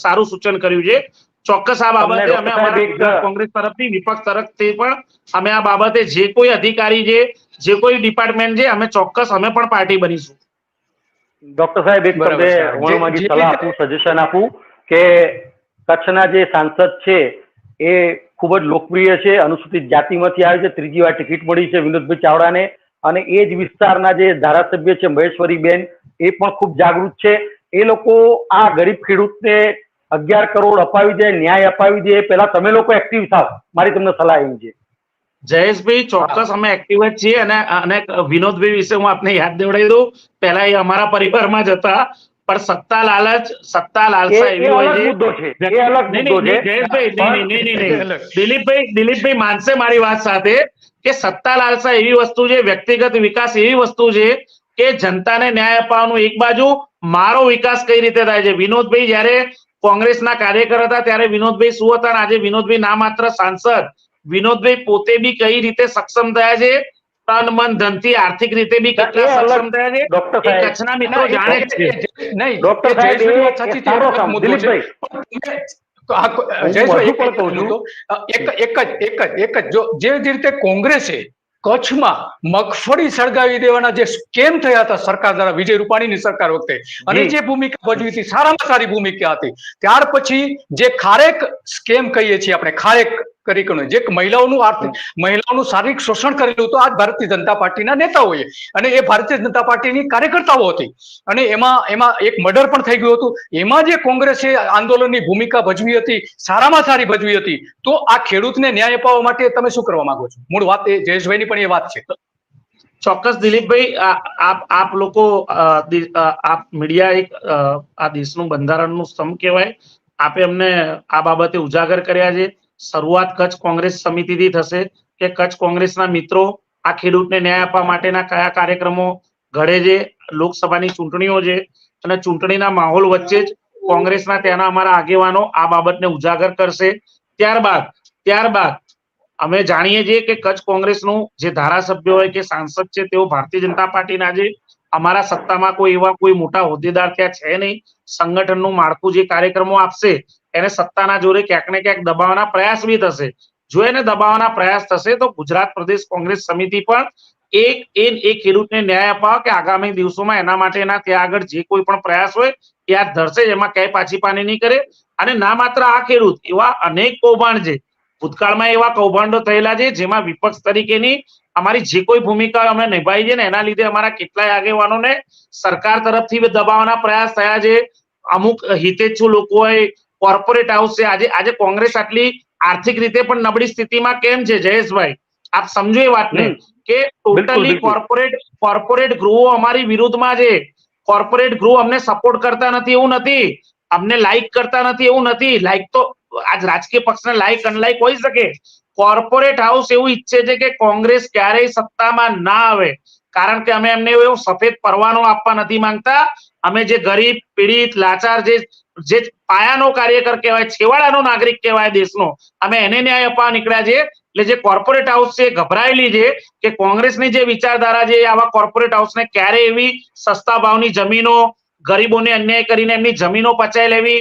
સારું સૂચન કર્યું છે. ચોક્કસ આ બાબતે અમે અમારા કોંગ્રેસ તરફથી, વિપક્ષ તરફથી પણ અમે આ બાબતે જે કોઈ અધિકારી છે, જે કોઈ ડિપાર્ટમેન્ટ છે, અમે ચોક્કસ અમે પણ પાર્ટી બનીશું. ડોક્ટર સાહેબ, એક તમને સલાહ આપું, સજેશન આપું. કે કચ્છના જે સાંસદ છે એ ખૂબ જ લોકપ્રિય છે, અનુસૂચિત જાતિમાંથી આવે છે, ત્રીજી વાર ટિકિટ મળી છે વિનોદભાઈ ચાવડાને, અને એ જ વિસ્તારના જે ધારાસભ્ય છે મહેશ્વરીબેન એ પણ ખૂબ જાગૃત છે. એ લોકો આ ગરીબ ખેડૂતને 11 કરોડ અપાવી દે, ન્યાય અપાવી દે, પહેલા તમે લોકો એક્ટિવ થાવ, મારી તમને સલાહ એવી છે. જયેશભાઈ, ચોક્કસ અમે એક્ટિવ જ છીએ, અને વિનોદભાઈ વિશે હું આપને યાદ દેવડાવી દઉં, પહેલા એ અમારા પરિવારમાં જ હતા, પણ સત્તા લાલસા એવી હોય છે. જયેશભાઈ, નહીં, દિલીપભાઈ માનશે મારી વાત સાથે કે સત્તા લાલસા એવી વસ્તુ છે, વ્યક્તિગત વિકાસ એવી વસ્તુ છે કે જનતાને ન્યાય અપાવવાનું એક બાજુ, મારો વિકાસ કઈ રીતે થાય છે. વિનોદભાઈ જયારે કોંગ્રેસના કાર્યકર હતા ત્યારે વિનોદભાઈ શું હતા, આજે વિનોદભાઈ ના માત્ર સાંસદ, વિનોદભાઈ પોતે બી કઈ રીતે સક્ષમ થયા છે, તન મન ધનથી આર્થિક રીતે બી કેટલા સક્ષમ થયા છે, એ કચ્છના મિત્રો જાણે જ છે. નહીં, ડોક્ટર સાહેબ, એક જ જે રીતે કોંગ્રેસે કચ્છમાં મગફળી સળગાવી દેવાના જે સ્કેમ થયા હતા સરકાર દ્વારા, વિજય રૂપાણીની સરકાર વખતે, અને જે ભૂમિકા ભજવી હતી સારામાં સારી ભૂમિકા હતી. ત્યાર પછી જે ખારેક સ્કેમ કહીએ છીએ આપણે, ખારેક કરીને જે મહિલાઓનું શારીરિક શોષણ કરેલું હતું આ ભારતીય જનતા પાર્ટીના નેતાઓએ, અને એ ભારતીય જનતા પાર્ટીની કાર્યકર્તાઓ હતી, અને એમાં એક મર્ડર પણ થઈ ગયું હતું. એમાં જે કોંગ્રેસે આંદોલનની ભૂમિકા ભજવી હતી, સારામાં સારી ભજવી હતી. તો આ ખેડૂતને ન્યાય અપાવવા માટે તમે શું કરવા માંગો છો? મૂળ વાત એ જયેશભાઈની પણ એ વાત છે. ચોક્કસ દિલીપભાઈ, આપ લોકો, આપ મીડિયા એક આ દેશનું બંધારણનું સ્તંભ કહેવાય. આપે અમને આ બાબતે ઉજાગર કર્યા છે. શરૂઆત કચ્છ કોંગ્રેસ સમિતિથી થશે કે કચ્છ કોંગ્રેસના મિત્રો આ ખેડૂતને ન્યાય આપવા માટેના કયા કાર્યક્રમો ઘડે છે. લોકસભાની ચૂંટણીઓ છે, અને ચૂંટણીના માહોલ વચ્ચે જ કોંગ્રેસના ત્યાંના અમારા આગેવાનો આ બાબતને ઉજાગર કરશે. ત્યારબાદ અમે જાણીએ છીએ કે કચ્છ કોંગ્રેસનું જે ધારાસભ્ય હોય કે સાંસદ છે તેઓ ભારતીય જનતા પાર્ટીના છે. અમારા સત્તામાં કોઈ મોટા હોદ્દેદાર ત્યાં છે નહીં. સંગઠનનું માળખું જે કાર્યક્રમો આપશે એને સત્તાના જોરે ક્યાંક ને ક્યાંક દબાવવાના પ્રયાસ બી થશે. જો એને દબાવવાના પ્રયાસ થશે તો ગુજરાત પ્રદેશ કોંગ્રેસ સમિતિ પણ એક ખેડૂતને ન્યાય અપાવવા કે આગામી દિવસોમાં એના માટેના ત્યાં આગળ જે કોઈ પણ પ્રયાસ હોય એ હાથ ધરશે, એમાં ક્યાંય પાછી પાની નહીં કરે. અને ના માત્ર આ ખેડૂત, એવા અનેક કૌભાંડ છે, ભૂતકાળમાં એવા કૌભાંડો થયેલા છે જેમાં વિપક્ષ તરીકેની અમારી જે કોઈ ભૂમિકા અમે નિભાવી છે ને એના લીધે અમારા કેટલાય આગેવાનોને સરકાર તરફથી દબાવવાના પ્રયાસ થયા છે. અમુક હિતેચ્છુ લોકોએ, કોર્પોરેટ હાઉસ છે, આજે કોંગ્રેસ આટલી આર્થિક રીતે પણ નબળી સ્થિતિમાં કેમ છે જયેશભાઈ, આપ સમજો એ વાતને કે ટોટલી કોર્પોરેટ ગૃહો અમારી વિરુદ્ધમાં છે. કોર્પોરેટ ગૃહ અમને સપોર્ટ કરતા નથી એવું નથી, અમને લાઈક કરતા નથી એવું નથી. લાઈક તો આજ રાજકીય પક્ષને લાઈક અનલાઈક હોઈ શકે. કોર્પોરેટ હાઉસ એવું ઈચ્છે છે કે કોંગ્રેસ ક્યારેય સત્તામાં ના આવે, કારણ કે અમે એમને એવો સફેદ પરવાનો આપવા નથી માંગતા. અમે જે ગરીબ, પીડિત, લાચાર, જે પાયાનો કાર્યકર કહેવાય, છેવાડાનો નાગરિક કહેવાય દેશનો, અમે એને ન્યાય અપાવવા નીકળ્યા છે. એટલે જે કોર્પોરેટ હાઉસ છે ગભરાયેલી છે કે કોંગ્રેસની જે વિચારધારા છે આવા કોર્પોરેટ હાઉસને ક્યારે એવી સસ્તા ભાવની જમીનો, ગરીબોને અન્યાય કરીને એમની જમીનો પચાવી લેવી,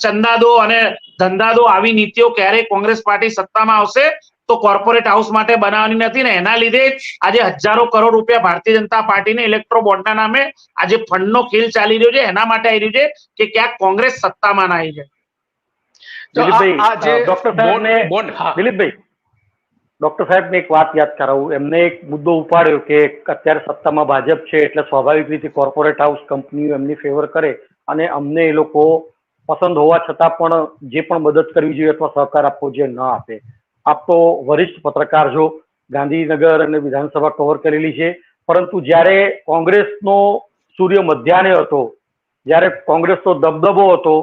ચંદા દો અને ધંધા દો, આવી નીતિઓ ક્યારે કોંગ્રેસ પાર્ટી સત્તામાં આવશે તો કોર્પોરેટ હાઉસ માટે બનાવવાની નથી. ને એના લીધે આજે હજારો કરોડ રૂપિયા ભારતીય જનતા પાર્ટીને ઇલેક્ટ્રો બોન્ડના નામે આજે ફંડનો ખેલ ચાલી રહ્યો છે. એના માટે આવી રહ્યું છે કે ક્યાંક કોંગ્રેસ સત્તામાં ના આવી જાય. ડોક્ટર સાહેબને એક વાત યાદ કરાવું, એમને એક મુદ્દો ઉપાડ્યો કે અત્યારે સત્તામાં ભાજપ છે એટલે સ્વાભાવિક રીતે કોર્પોરેટ હાઉસ કંપનીઓ એમની ફેવર કરે, અને અમને એ લોકો પસંદ હોવા છતાં પણ જે પણ મદદ કરવી જોઈએ અથવા સહકાર આપવો જોઈએ ન આપે. આપ તો વરિષ્ઠ પત્રકાર છો, ગાંધીનગર અને વિધાનસભા કવર કરેલી છે, પરંતુ જ્યારે કોંગ્રેસનો સૂર્ય મધ્યાહને હતો, જ્યારે કોંગ્રેસનો દબદબો હતો,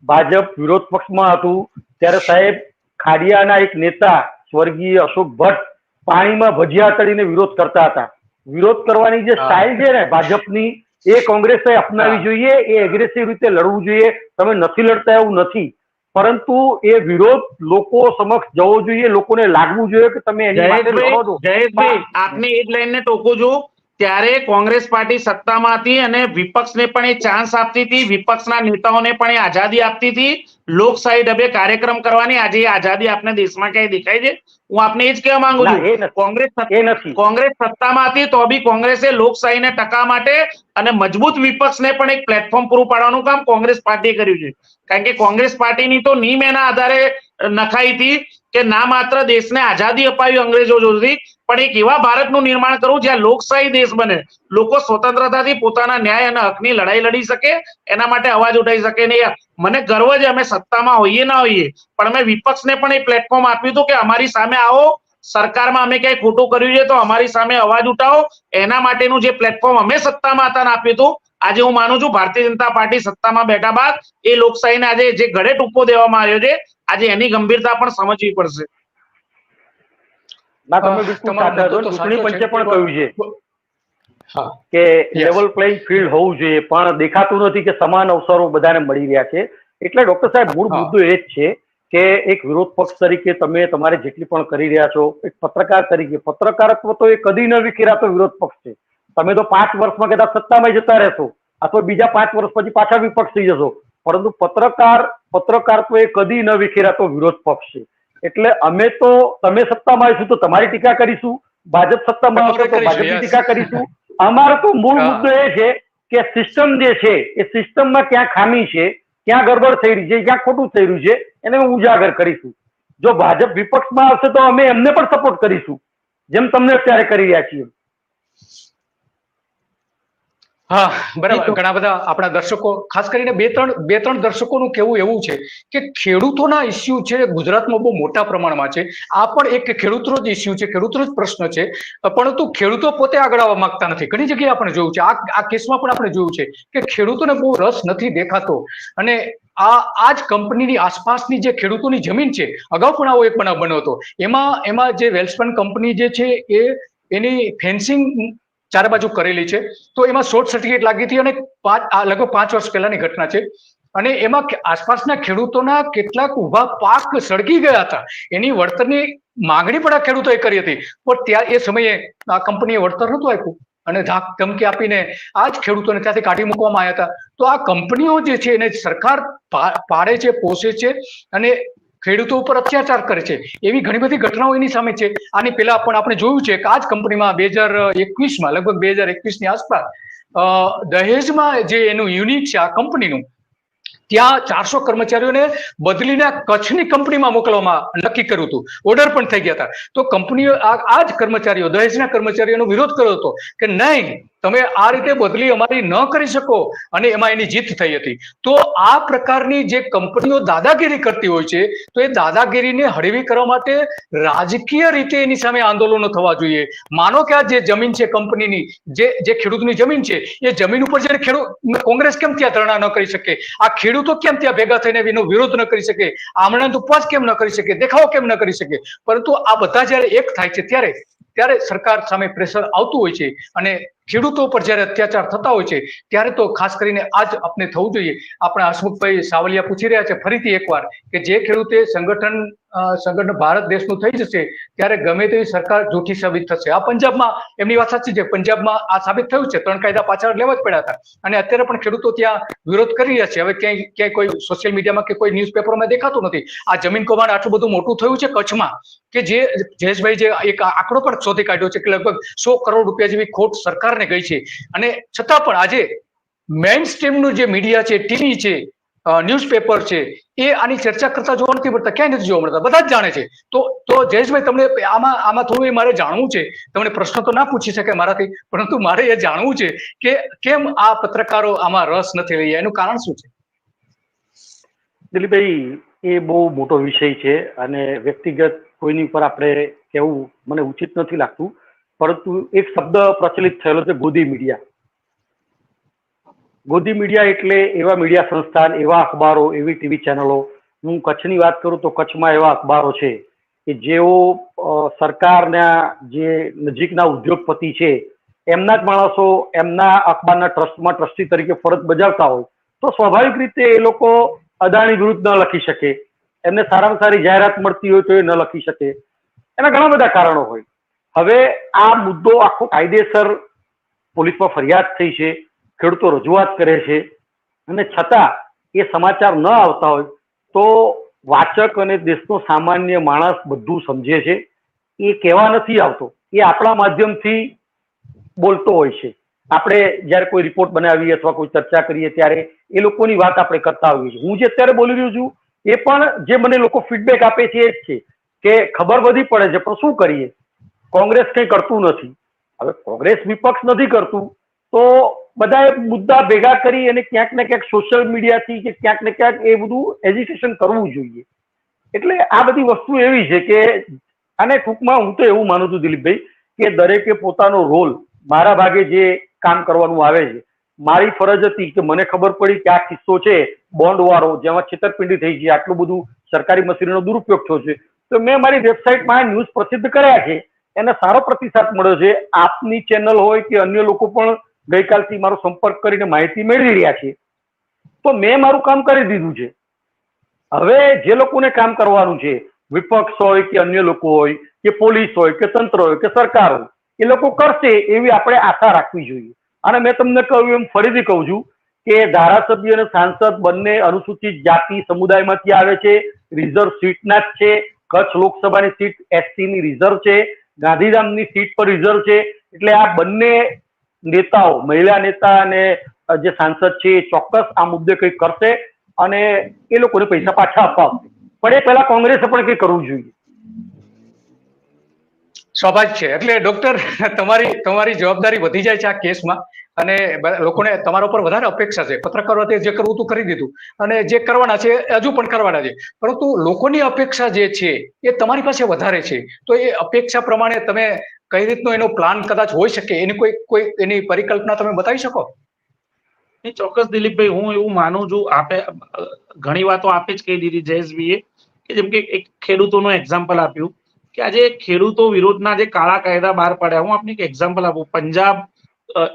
ભાજપ વિરોધ પક્ષમાં હતું, ત્યારે સાહેબ ખાડિયાના એક નેતા સ્વર્ગીય અશોક ભટ્ટ પાણીમાં ભજીયા તળીને વિરોધ કરતા હતા. વિરોધ કરવાની જે સ્ટાઇલ છે ને ભાજપની, એ કોંગ્રેસે અપનાવી જોઈએ. એ એગ્રેસિવ રીતે લડવું જોઈએ. તમે નથી લડતા એવું નથી, પરંતુ એ વિરોધ લોકો સમક્ષ જવો જોઈએ, લોકોને લાગવું જોઈએ કે તમે એની માટે લડો છો. જયેશભાઈ, આપને એ જ લાઈનને ટોકું છું ત્યારે કોંગ્રેસ પાર્ટી સત્તામાં હતી અને વિપક્ષને પણ એ ચાન્સ આપતી હતી, વિપક્ષના નેતાઓને પણ એ આઝાદી આપતી હતી લોકશાહી ઢબે કાર્યક્રમ કરવાની. આજે એ આઝાદી આપને દેશમાં ક્યાંય દેખાય છે? હું આપને એ જ કહેવા માંગુ છું. કોંગ્રેસ સત્તામાં હતી તો બી કોંગ્રેસે લોકશાહીને ટકા માટે અને મજબૂત વિપક્ષને પણ એક પ્લેટફોર્મ પૂરું પાડવાનું કામ કોંગ્રેસ પાર્ટીએ કર્યું છે. કારણ કે કોંગ્રેસ પાર્ટીની તો નીમ એના આધારે નખાઈ હતી કે ના માત્ર દેશને આઝાદી અપાવી અંગ્રેજો જોડેથી, પણ એક એવા ભારતનું નિર્માણ કરવું જ્યાં લોકશાહી દેશ બને, લોકો સ્વતંત્રતાથી પોતાના ન્યાય અને હકની લડાઈ લડી શકે, એના માટે અવાજ ઉઠાવી શકે. નહીં, મને ગર્વ છે અમે સત્તામાં હોઈએ ના હોઈએ પણ અમે વિપક્ષને પણ એ પ્લેટફોર્મ આપ્યું હતું કે અમારી સામે આવો, સરકારમાં અમે ક્યાંય ખોટું કર્યું છે તો અમારી સામે અવાજ ઉઠાવો. એના માટેનું જે પ્લેટફોર્મ અમે સત્તામાં હતા આપ્યું હતું, આજે હું માનું છું ભારતીય જનતા પાર્ટી સત્તામાં બેઠા બાદ એ લોકશાહીને આજે જે ગળે ટૂંપો દેવામાં આવ્યો છે, આજે એની ગંભીરતા પણ સમજવી પડશે. ના, તમે બિલકુલ સાચા છો. ચૂંટણી પંચે પણ કહ્યું છે કે લેવલ પ્લેઇંગ ફિલ્ડ હોવું જોઈએ, પણ દેખાતું નથી કે સમાન અવસરો બધાને મળી રહ્યા છે. એટલે ડોક્ટર સાહેબ, મૂળ મુદ્દો એ જ છે કે એક વિરોધ પક્ષ તરીકે તમે તમારે જેટલી પણ કરી રહ્યા છો, એક પત્રકાર તરીકે, પત્રકારત્વ તો એ કદી ન વિખેરાતો વિરોધ પક્ષ છે. તમે તો 5 વર્ષમાં કદાચ સત્તામાં જતા રહેશો અથવા બીજા 5 વર્ષ પછી પાછા વિપક્ષ થઈ જશો, પરંતુ પત્રકારત્વ એ કદી ન વિખેરાતો વિરોધ પક્ષ છે. એટલે અમે તો, તમે સત્તામાં આવીશું તો તમારી ટીકા કરીશું, ભાજપ સત્તામાં આવશે તો ભાજપની ટીકા કરીશું. અમારો તો મૂળ મુદ્દો એ છે કે સિસ્ટમ જે છે એ સિસ્ટમમાં ક્યાં ખામી છે, ક્યાં ગડબડ થઈ રહી છે, ક્યાં ખોટું થઈ રહ્યું છે, એને અમે ઉજાગર કરીશું. જો ભાજપ વિપક્ષમાં આવશે તો અમે એમને પણ સપોર્ટ કરીશું, જેમ તમને અત્યારે કરી રહ્યા છીએ. હા, બરાબર. ઘણા બધા આપણા દર્શકો, ખાસ કરીને બે ત્રણ દર્શકોનું કહેવું એવું છે કે ખેડૂતોના ઇસ્યુ છે ગુજરાતમાં બહુ મોટા પ્રમાણમાં છે. આ પણ એક ખેડૂતનો જ ઇસ્યુ છે, ખેડૂતનો જ પ્રશ્ન છે, પરંતુ ખેડૂતો પોતે આગળ આવવા માંગતા નથી. ઘણી જગ્યાએ આપણે જોયું છે, આ કેસમાં પણ આપણે જોયું છે કે ખેડૂતોને બહુ રસ નથી દેખાતો. અને આ જ કંપનીની આસપાસની જે ખેડૂતોની જમીન છે, અગાઉ પણ આવો એક બનાવ બન્યો હતો. એમાં જે વેલ્સપન કંપની જે છે એ એની ફેન્સિંગ ચારે બાજુ કરેલી છે, તો એમાં શોર્ટ સર્કિટ લાગી હતી અને લગભગ 5 વર્ષ પહેલાની ઘટના છે. અને એમાં આસપાસના ખેડૂતોના કેટલાક ઉભા પાક સળગી ગયા હતા. એની વળતરની માંગણી પણ આ ખેડૂતોએ કરી હતી, પણ ત્યાં એ સમયે આ કંપનીએ વળતર નહોતું આપ્યું અને ધાક ધમકી આપીને આ જ ખેડૂતોને ત્યાંથી કાઢી મૂકવામાં આવ્યા હતા. તો આ કંપનીઓ જે છે એને સરકાર પાડે છે, પોષે છે અને ખેડૂતો ઉપર અત્યાચાર કરે છે. એવી ઘણી બધી ઘટનાઓ એની સામે છે. આની પહેલા પણ આપણે જોયું છે કે આ જ કંપનીમાં 2021માં, લગભગ 2021ની આસપાસ દહેજમાં જે એનું યુનિટ છે આ કંપનીનું, ત્યાં 400 કર્મચારીઓને બદલીને કચ્છની કંપનીમાં મોકલવામાં નક્કી કર્યું હતું. ઓર્ડર પણ થઈ ગયા હતા. તો કંપનીઓ આ જ કર્મચારીઓ, દહેજના કર્મચારીઓનો વિરોધ કર્યો હતો કે નહીં, તમે આ રીતે બદલી અમારી ન કરી શકો, અને એમાં એની જીત થઈ હતી. તો આ પ્રકારની જે કંપનીઓ દાદાગીરી કરતી હોય છે, તો એ દાદાગીરીને હળવી કરવા માટે રાજકીય રીતે એની સામે આંદોલનો થવા જોઈએ. માનો કે આ જે જમીન છે કંપનીની, જે ખેડૂતની જમીન છે, એ જમીન ઉપર જયારે કોંગ્રેસ કેમ ત્યાં ધરણા ન કરી શકે, આ ખેડૂતો કેમ ત્યાં ભેગા થઈને એનો વિરોધ ન કરી શકે, આમરણ ઉપવાસ કેમ ન કરી શકે, દેખાવો કેમ ન કરી શકે. પરંતુ આ બધા જયારે એક થાય છે ત્યારે સરકાર સામે પ્રેશર આવતું હોય છે અને ખેડૂતો પર જયારે અત્યાચાર થતા હોય છે ત્યારે તો ખાસ કરીને આજ આપણે થવું જોઈએ. આપણા હસમુખભાઈ સાવલિયા પૂછી રહ્યા છે ફરીથી એકવાર કે જે ખેડૂતે સંગઠન ભારત દેશનું થઈ જશે ત્યારે ગમે તેવી સરકાર જૂઠી સાબિત થશે. આ પંજાબમાં એમની વાત સાચી છે, પંજાબમાં આ સાબિત થયું છે. 3 કાયદા પાછળ લેવા જ પડ્યા હતા અને અત્યારે પણ ખેડૂતો ત્યાં વિરોધ કરી રહ્યા છે. હવે ક્યાંય કોઈ સોશિયલ મીડિયામાં કે કોઈ ન્યૂઝપેપરમાં દેખાતું નથી. આ જમીન કૌભાંડ આટલું બધું મોટું થયું છે કચ્છમાં કે જે જયેશભાઈ જે એક આંકડો પણ શોધી કાઢ્યો છે કે લગભગ 100 કરોડ રૂપિયા જેવી ખોટ સરકારને ગઈ છે. અને છતાં પણ આજે મેઇન સ્ટ્રીમનું જે મીડિયા છે, ટીવી છે, ન્યૂઝપેપર છે, એ આની ચર્ચા કરતા જોવા નથી મળતા, ક્યાંય નથી જોવા મળતા, બધા જ જાણે છે. તો જયેશભાઈ, તમને આમાં થોડું મારે જાણવું છે. તમને પ્રશ્ન તો ના પૂછી શકે મારાથી, પરંતુ મારે એ જાણવું છે કે કેમ આ પત્રકારો આમાં રસ નથી લઈ, એનું કારણ શું છે? દિલીપભાઈ, એ બહુ મોટો વિષય છે અને વ્યક્તિગત કોઈની ઉપર આપણે કહેવું મને ઉચિત નથી લાગતું, પરંતુ એક શબ્દ પ્રચલિત થયેલો છે, ગોદી મીડિયા. ગોદી મીડિયા એટલે એવા મીડિયા સંસ્થાન, એવા અખબારો, એવી ટીવી ચેનલો. હું કચ્છની વાત કરું તો કચ્છમાં એવા અખબારો છે કે જેઓ સરકારના જે નજીકના ઉદ્યોગપતિ છે એમના જ માણસો એમના અખબારના ટ્રસ્ટમાં ટ્રસ્ટી તરીકે ફરજ બજાવતા હોય તો સ્વાભાવિક રીતે એ લોકો અદાણી વિરુદ્ધ ન લખી શકે, એમને સારામાં સારી જાહેરાત મળતી હોય તો એ ન લખી શકે. એના ઘણા બધા કારણો હોય. હવે આ મુદ્દો આખો કાયદેસર પોલીસમાં ફરિયાદ થઈ છે, ખેડૂતો રજૂઆત કરે છે, અને છતાં એ સમાચાર ન આવતા હોય તો વાચક અને દેશનો સામાન્ય માણસ બધું સમજે છે. એ કહેવા નથી આવતો, એ આપણા માધ્યમથી બોલતો હોય છે. આપણે જયારે કોઈ રિપોર્ટ બનાવીએ અથવા કોઈ ચર્ચા કરીએ ત્યારે એ લોકોની વાત આપણે કરતા હોઈએ છીએ. હું જે અત્યારે બોલી રહ્યો છું એ પણ જે મને લોકો ફીડબેક આપે છે એ જ છે કે ખબર બધી પડે છે, પણ શું કરીએ, કોંગ્રેસ કંઈ કરતું નથી. હવે કોંગ્રેસ વિપક્ષ નથી કરતું તો બધાએ મુદ્દા ભેગા કરી અને ક્યાંક ને ક્યાંક સોશિયલ મીડિયાથી કે ક્યાંક ને ક્યાંક એ બધું એજ્યુકેશન કરવું જોઈએ. એટલે આ બધી વસ્તુ એવી છે કે આને ટૂંકમાં હું તો એવું માનું છું દિલીપભાઈ કે દરેકે પોતાનો રોલ, મારા ભાગે જે કામ કરવાનું આવે છે, મારી ફરજ હતી કે મને ખબર પડી કે આ કિસ્સો છે બોન્ડ વાળો જેમાં છેતરપિંડી થઈ છે, આટલું બધું સરકારી મશીનરીનો દુરુપયોગ થયો છે, તો મેં મારી વેબસાઇટમાં ન્યૂઝ પ્રસિદ્ધ કર્યા છે. એને સારો પ્રતિસાદ મળ્યો છે. આપની ચેનલ હોય કે અન્ય લોકો પણ ગઈકાલથી મારો સંપર્ક કરીને માહિતી મેળવી રહ્યા છે. તો મેં મારું કામ કરી દીધું છે. હવે જે લોકોને કામ કરવાનું છે, વિપક્ષ હોય કે અન્ય લોકો હોય કે પોલીસ હોય કે તંત્ર હોય કે સરકાર હોય, એ લોકો કરશે એવી આપણે આશા રાખવી જોઈએ. અને મેં તમને કહ્યું એમ ફરીથી કહું છું કે ધારાસભ્ય અને સાંસદ બંને અનુસૂચિત જાતિ સમુદાયમાંથી આવે છે, રિઝર્વ સીટના જ છે. કચ્છ લોકસભાની સીટ SC ની રિઝર્વ છે, ગાંધીધામની સીટ પર રિઝર્વ છે. એટલે આ બંને નેતાઓ, મહિલા નેતા અને જે સાંસદ છે એ ચોક્કસ આ મુદ્દે કંઈક કરશે અને એ લોકોને પૈસા પાછા આપવા આવશે. પણ એ પહેલા કોંગ્રેસે પણ કંઈક કરવું જોઈએ. સ્વાભાવિક છે. એટલે ડોક્ટર તમારી જવાબદારી વધી જાય છે આ કેસમાં અને લોકોને તમારા ઉપર વધારે અપેક્ષા છે. પત્રકારો જે કરવું હતું કરી દીધું અને જે કરવાના છે હજુ પણ કરવાના છે, પરંતુ લોકોની અપેક્ષા જે છે એ તમારી પાસે વધારે છે. તો એ અપેક્ષા પ્રમાણે તમે કઈ રીતનો એનો પ્લાન કદાચ હોઈ શકે, એની કોઈ એની પરિકલ્પના તમે બતાવી શકો? ચોક્કસ દિલીપભાઈ, હું એવું માનું છું, આપે ઘણી વાતો આપે જ કહી દીધી જયેશભાઈએ, કે જેમ કે એક ખેડૂતોનું એક્ઝામ્પલ આપ્યું કે આજે ખેડૂતો વિરોધના જે કાળા કાયદા બહાર પડ્યા. હું આપને એક એક્ઝામ્પલ આપું. પંજાબ,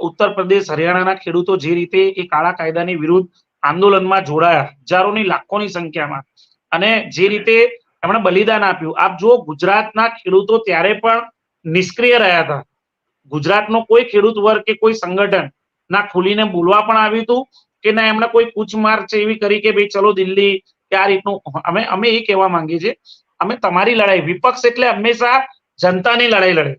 ઉત્તર પ્રદેશ, હરિયાણાના ખેડૂતો જે રીતે એ કાળા કાયદાની વિરુદ્ધ આંદોલનમાં જોડાયા, હજારોની લાખોની સંખ્યામાં, અને જે રીતે એમણે બલિદાન આપ્યું. આપ જો ગુજરાતના ખેડૂતો ત્યારે પણ નિષ્ક્રિય રહ્યા હતા. ગુજરાતનો કોઈ ખેડૂત વર્ગ કે કોઈ સંગઠન ના ખુલીને બોલવા પણ આવ્યું હતું કે ના એમણે કોઈ કૂચ માર્ચ એવી કરી કે ભાઈ ચલો દિલ્હી કે આ રીતનું. અમે એ કહેવા માંગીએ છીએ, અમે તમારી લડાઈ, વિપક્ષ એટલે હંમેશા જનતાની લડાઈ લડે.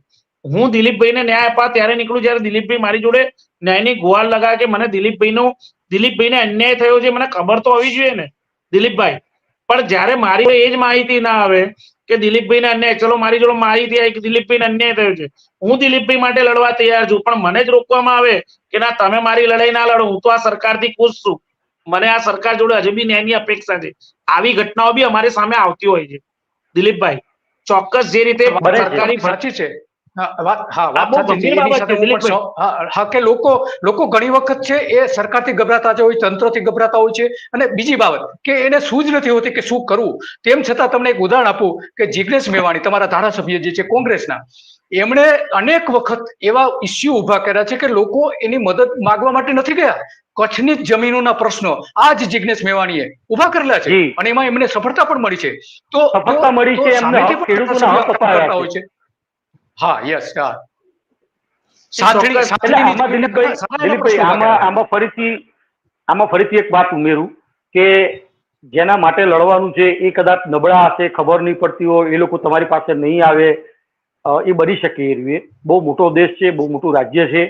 હું દિલીપભાઈને ન્યાય આપવા ત્યારે નીકળું જ્યારે દિલીપભાઈ મારી જોડે ન્યાયની ગુહાર લગાવે કે મને દિલીપભાઈને અન્યાય થયો છે, મને ખબર તો હોવી જોઈએ ને દિલીપભાઈ. પણ જ્યારે મારી એ જ માહિતી ના આવે કે દિલીપભાઈને અન્યાય, ચલો મારી જોડે માહિતી આવી કે દિલીપભાઈને અન્યાય થયો છે, હું દિલીપભાઈ માટે લડવા તૈયાર છું, પણ મને જ રોકવામાં આવે કે ના તમે મારી લડાઈ ના લડો, હું તો આ સરકારથી ખુશ છું, મને આ સરકાર જોડે હજી બી ન્યાયની અપેક્ષા છે. આવી ઘટનાઓ બી અમારી સામે આવતી હોય છે દિલીપભાઈ. ચોક્કસ જે રીતે સરકારી સાચી છે કે લોકો ઘણી વખત છે એ સરકારથી ગભરાતા હોય, તંત્રથી ગભરાતા હોય છે. અને બીજી બાબત કે એને સૂઝ નથી હોતી કે શું કરવું. તેમ છતાં તમને એક ઉદાહરણ આપું કે જિગ્નેશ મેવાણી, તમારા ધારાસભ્ય જે છે કોંગ્રેસના, એમણે અનેક વખત એવા ઇસ્યુ ઉભા કર્યા છે કે લોકો એની મદદ માંગવા માટે નથી ગયા. કચ્છની જમીનોના પ્રશ્નો આ જ જિગ્નેશ મેવાણીએ ઉભા કરેલા છે અને એમાં એમને સફળતા પણ મળી છે. તો સફળતા મળી છે, એમને ખેડૂતોના હક અપાયા હોય છે. હા, યસ, હા. આમાં ફરીથી એક વાત ઉમેરું કે જેના માટે લડવાનું છે એ કદાચ નબળા હશે, ખબર નહીં પડતી હોય, એ લોકો તમારી પાસે નહીં આવે, એ બની શકે. એ બહુ મોટો દેશ છે, બહુ મોટું રાજ્ય છે,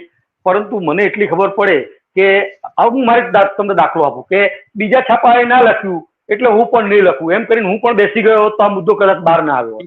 પરંતુ મને એટલી ખબર પડે કે હું મારી તમને દાખલો આપું કે બીજા છાપાએ ના લખ્યું એટલે હું પણ નહીં લખું, એમ કરીને હું પણ બેસી ગયો તો આ મુદ્દો કદાચ બહાર ના આવ્યો.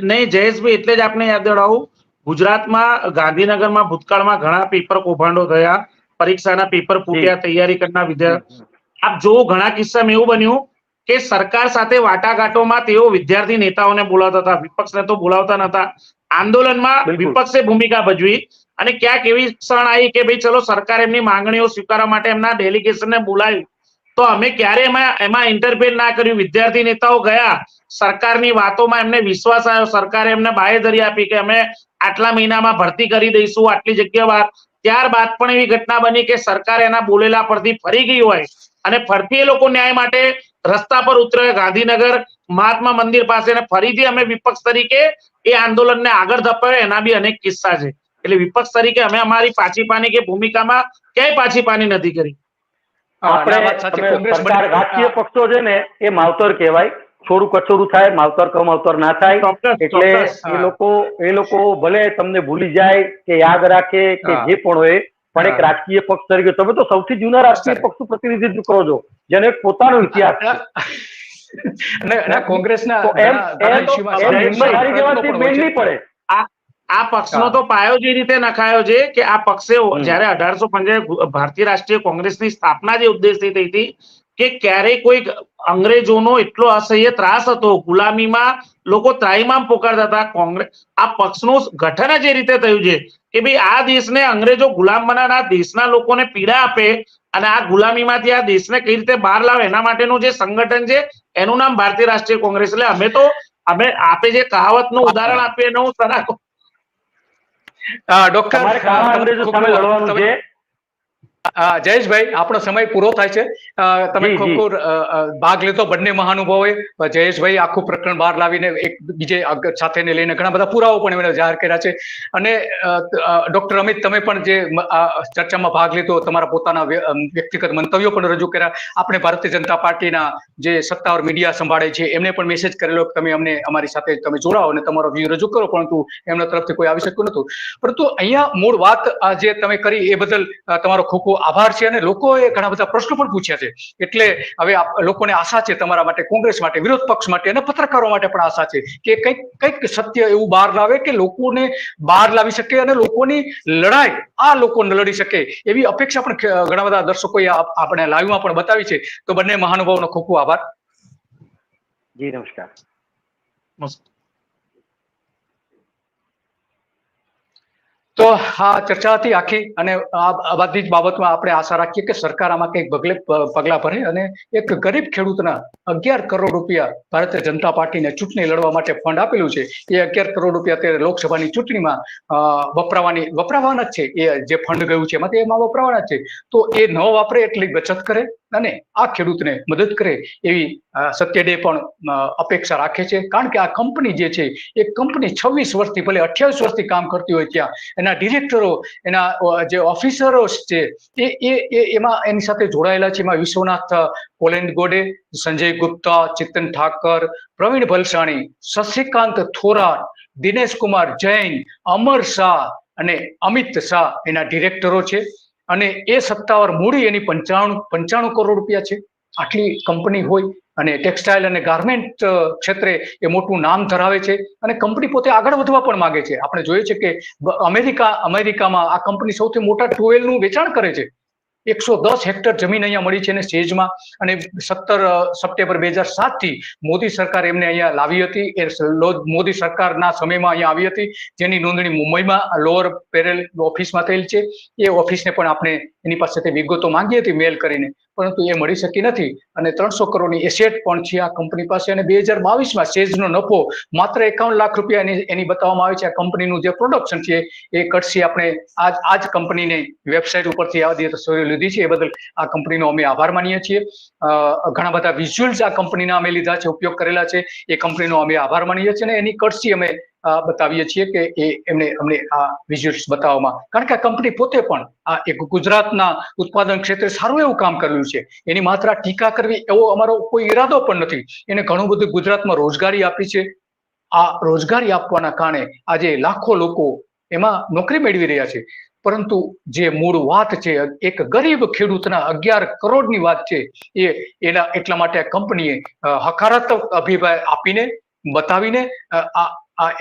નહીં જયેશભાઈ, એટલે જ આપણે યાદ દિલાવું, ગુજરાતમાં ગાંધીનગરમાં ભૂતકાળમાં ઘણા પેપર કૌભાંડો થયા, પરીક્ષાના પેપર ફૂટ્યા, તૈયારી કરનાર વિદ્યાર્થી. આપ જો ઘણા કિસ્સામાં એવું બન્યું કે સરકાર સાથે વાટાઘાટોમાં તેઓ વિદ્યાર્થી નેતાઓને બોલાવતા હતા, વિપક્ષને તો બોલાવતા નતા. આંદોલનમાં વિપક્ષે ભૂમિકા ભજવી અને ક્યાંક એવી ક્ષણ આવી કે ભાઈ ચલો સરકાર એમની માંગણીઓ સ્વીકારવા માટે એમના ડેલિગેશનને બોલાવ્યું, તો અમે ક્યારે એમાં ઇન્ટરફેર ના કર્યું. વિદ્યાર્થી નેતાઓ ગયા, સરકારની વાતોમાં એમને વિશ્વાસ આવ્યો, સરકારે એમને બાંહેધરી આપી કે અમે આટલા મહિનામાં ભરતી કરી દઈશું, આટલી જગ્યા. ત્યારબાદ પણ એવી ઘટના બની કે સરકાર એના બોલેલા પરથી ફરી ગઈ હોય અને ફરતી એ લોકો ન્યાય માટે રસ્તા પર ઉતરે ગાંધીનગર મહાત્મા મંદિર પાસે, અને ફરીથી અમે વિપક્ષ તરીકે એ આંદોલનને આગળ ધપાવ્યો. એના બી અનેક કિસ્સા છે. એટલે વિપક્ષ તરીકે અમે અમારી પાછીપાની કે ભૂમિકામાં ક્યાંય પાછીપાની નથી કરી. રાજકીય પક્ષો છે ને એ માવતર કહેવાય, થોડું કચોરું થાય, માવતર કમાવતર ના થાય. એટલે એ લોકો ભલે તમને ભૂલી જાય કે યાદ રાખે કે જે પણ હોય, પણ એક રાજકીય પક્ષ તરીકે તમે તો સૌથી જૂના રાજકીય પક્ષનું પ્રતિનિધિત્વ કરો છો, જેને પોતાનો ઇતિહાસ છે. કોંગ્રેસના આ પક્ષનો તો પાયો જે રીતે નખાયો છે કે આ પક્ષે જયારે 1850 ભારતીય રાષ્ટ્રીય કોંગ્રેસની સ્થાપના જે ઉદ્દેશથી થઈ હતી કે ક્યારેય કોઈ અંગ્રેજોનો એટલો અસહ્ય ત્રાસ હતો, ગુલામીમાં લોકો ત્રાહિમામ પોકારતા હતા. કોંગ્રેસ આ પક્ષનું ગઠન જે રીતે થયું છે કે ભાઈ આ દેશને અંગ્રેજો ગુલામ બનાવનાર, દેશના લોકોને પીડા આપે અને આ ગુલામીમાંથી આ દેશને કઈ રીતે બહાર લાવે એના માટેનું જે સંગઠન છે એનું નામ ભારતીય રાષ્ટ્રીય કોંગ્રેસ. એટલે આપે જે કહાવતનું ઉદાહરણ આપીએ એનું સરાહો. ડોક્ટર જયેશભાઈ, આપણો સમય પૂરો થાય છે. તમે ખૂબ ભાગ લીધો બંને મહાનુભાવોએ. જયેશભાઈ આખું પ્રકરણ બહાર લાવીને એક બીજે સાથે લઈને ઘણા બધા પુરાવો પણ એમણે જાહેર કર્યા છે. અને ડોક્ટર અમિત, તમે પણ જે ચર્ચામાં ભાગ લીધો, તમારા પોતાના વ્યક્તિગત મંતવ્યો પણ રજૂ કર્યા. આપણે ભારતીય જનતા પાર્ટીના જે સત્તાવાર મીડિયા સંભાળે છે એમને પણ મેસેજ કરેલો કે તમે અમને અમારી સાથે તમે જોડાઓ અને તમારો વ્યૂ રજૂ કરો, પરંતુ એમના તરફથી કોઈ આવી શક્યું નહોતું. પરંતુ અહીંયા મૂળ વાત જે તમે કરી એ બદલ તમારો ખૂબ ખૂબ આભાર છે. અને લોકોએ ઘણા બધા પ્રશ્નો પણ પૂછ્યા છે, એટલે હવે લોકોને આશા છે તમારા માટે, કોંગ્રેસ માટે, વિરોધ પક્ષ માટે અને પત્રકારો માટે પણ આશા છે કે કંઈક સત્ય એવું બહાર લાવે કે લોકોને બહાર લાવી શકે અને લોકોની લડાઈ આ લોકો લડી શકે એવી અપેક્ષા પણ ઘણા બધા દર્શકોએ આપણે લાઈવમાં પણ બતાવી છે. તો બંને મહાનુભાવોનો ખૂબ ખૂબ આભાર. જી નમસ્કાર. તો આ ચર્ચા હતી આખી, અને આ બધી જ બાબતમાં આપણે આશા રાખીએ કે સરકાર આમાં કંઈક પગલા ભરે અને એક ગરીબ ખેડૂતના 11 કરોડ રૂપિયા ભારતીય જનતા પાર્ટીને ચૂંટણી લડવા માટે ફંડ આપેલું છે, એ 11 કરોડ રૂપિયા અત્યારે લોકસભાની ચૂંટણીમાં વપરાવાના જ છે. એ જે ફંડ ગયું છે એમાંથી એમાં વપરાવાના જ છે. તો એ ન વાપરે એટલી બચત કરે અને આ ખેડૂતને મદદ કરે એવી સત્યડે પણ અપેક્ષા રાખે છે. કારણ કે આ કંપની જે છે એ કંપની 26 વર્ષથી ભલે 28 વર્ષથી કામ કરતી હોય, ત્યાં એના ડિરેક્ટરો, એના જે ઓફિસરો છે એમાં એની સાથે જોડાયેલા છે. એમાં વિશ્વનાથ કોલેન્ડગોડે, સંજય ગુપ્તા, ચેતન ઠાકર, પ્રવીણ ભલસાણી, શશિકાંત થોરાટ, દિનેશ કુમાર જૈન, અમર શાહ અને અમિત શાહ એના ડિરેક્ટરો છે. અને એ સત્તાવાર મૂડી એની 95 કરોડ રૂપિયા છે. આટલી કંપની હોય અને ટેક્સટાઇલ અને ગાર્મેન્ટ ક્ષેત્રે એ મોટું નામ ધરાવે છે અને કંપની પોતે આગળ વધવા પણ માંગે છે. આપણે જોઈએ છે કે અમેરિકામાં આ કંપની સૌથી મોટા ટુવેલનું વેચાણ કરે છે. 110 હેક્ટર જમીન અહીંયા મળી છે અને સ્ટેજમાં. અને 17 સપ્ટેમ્બર 2007 થી મોદી સરકાર એમને અહીંયા લાવી હતી. એ મોદી સરકારના સમયમાં અહીંયા આવી હતી, જેની નોંધણી મુંબઈમાં લોઅર પેરેલ ઓફિસમાં થયેલ છે. એ ઓફિસને પણ આપણે એની પાસેથી વિગતો માંગી હતી મેલ કરીને, પરંતુ એ મળી શકી નથી. અને 300 કરોડની એસેટ પણ છે આ કંપની પાસે. અને 2022માં સ્ટેજનો નફો માત્ર 51 લાખ રૂપિયા એની બતાવવામાં આવે છે. આ કંપનીનું જે પ્રોડક્શન છે એ કટસી આપણે આ જ કંપનીની વેબસાઇટ ઉપરથી આ તસવીરો લીધી છે. એ બદલ આ કંપનીનો અમે આભાર માનીએ છીએ. ઘણા બધા વિઝ્યુઅલ્સ આ કંપનીના અમે લીધા છે, ઉપયોગ કરેલા છે. એ કંપનીનો અમે આભાર માનીએ છીએ અને એની કટસી અમે બતાવીએ છીએ કે અમને આ વિઝ્યુઅલ્સ બતાવવામાં, કારણ કે આ કંપની પોતે પણ આ એક ગુજરાતના ઉત્પાદન ક્ષેત્રે સારું એવું કામ કર્યું છે. એની માત્ર ટીકા કરવી એવો અમારો કોઈ ઈરાદો પણ નથી. એને ઘણું બધું ગુજરાતમાં રોજગારી આપી છે. આ રોજગારી આપવાના કારણે આજે લાખો લોકો એમાં નોકરી મેળવી રહ્યા છે. પરંતુ જે મૂળ વાત છે, એક ગરીબ ખેડૂતના 11 કરોડની વાત છે, એના એટલા માટે આ કંપનીએ હકારાત્મક અભિપ્રાય આપીને બતાવીને આ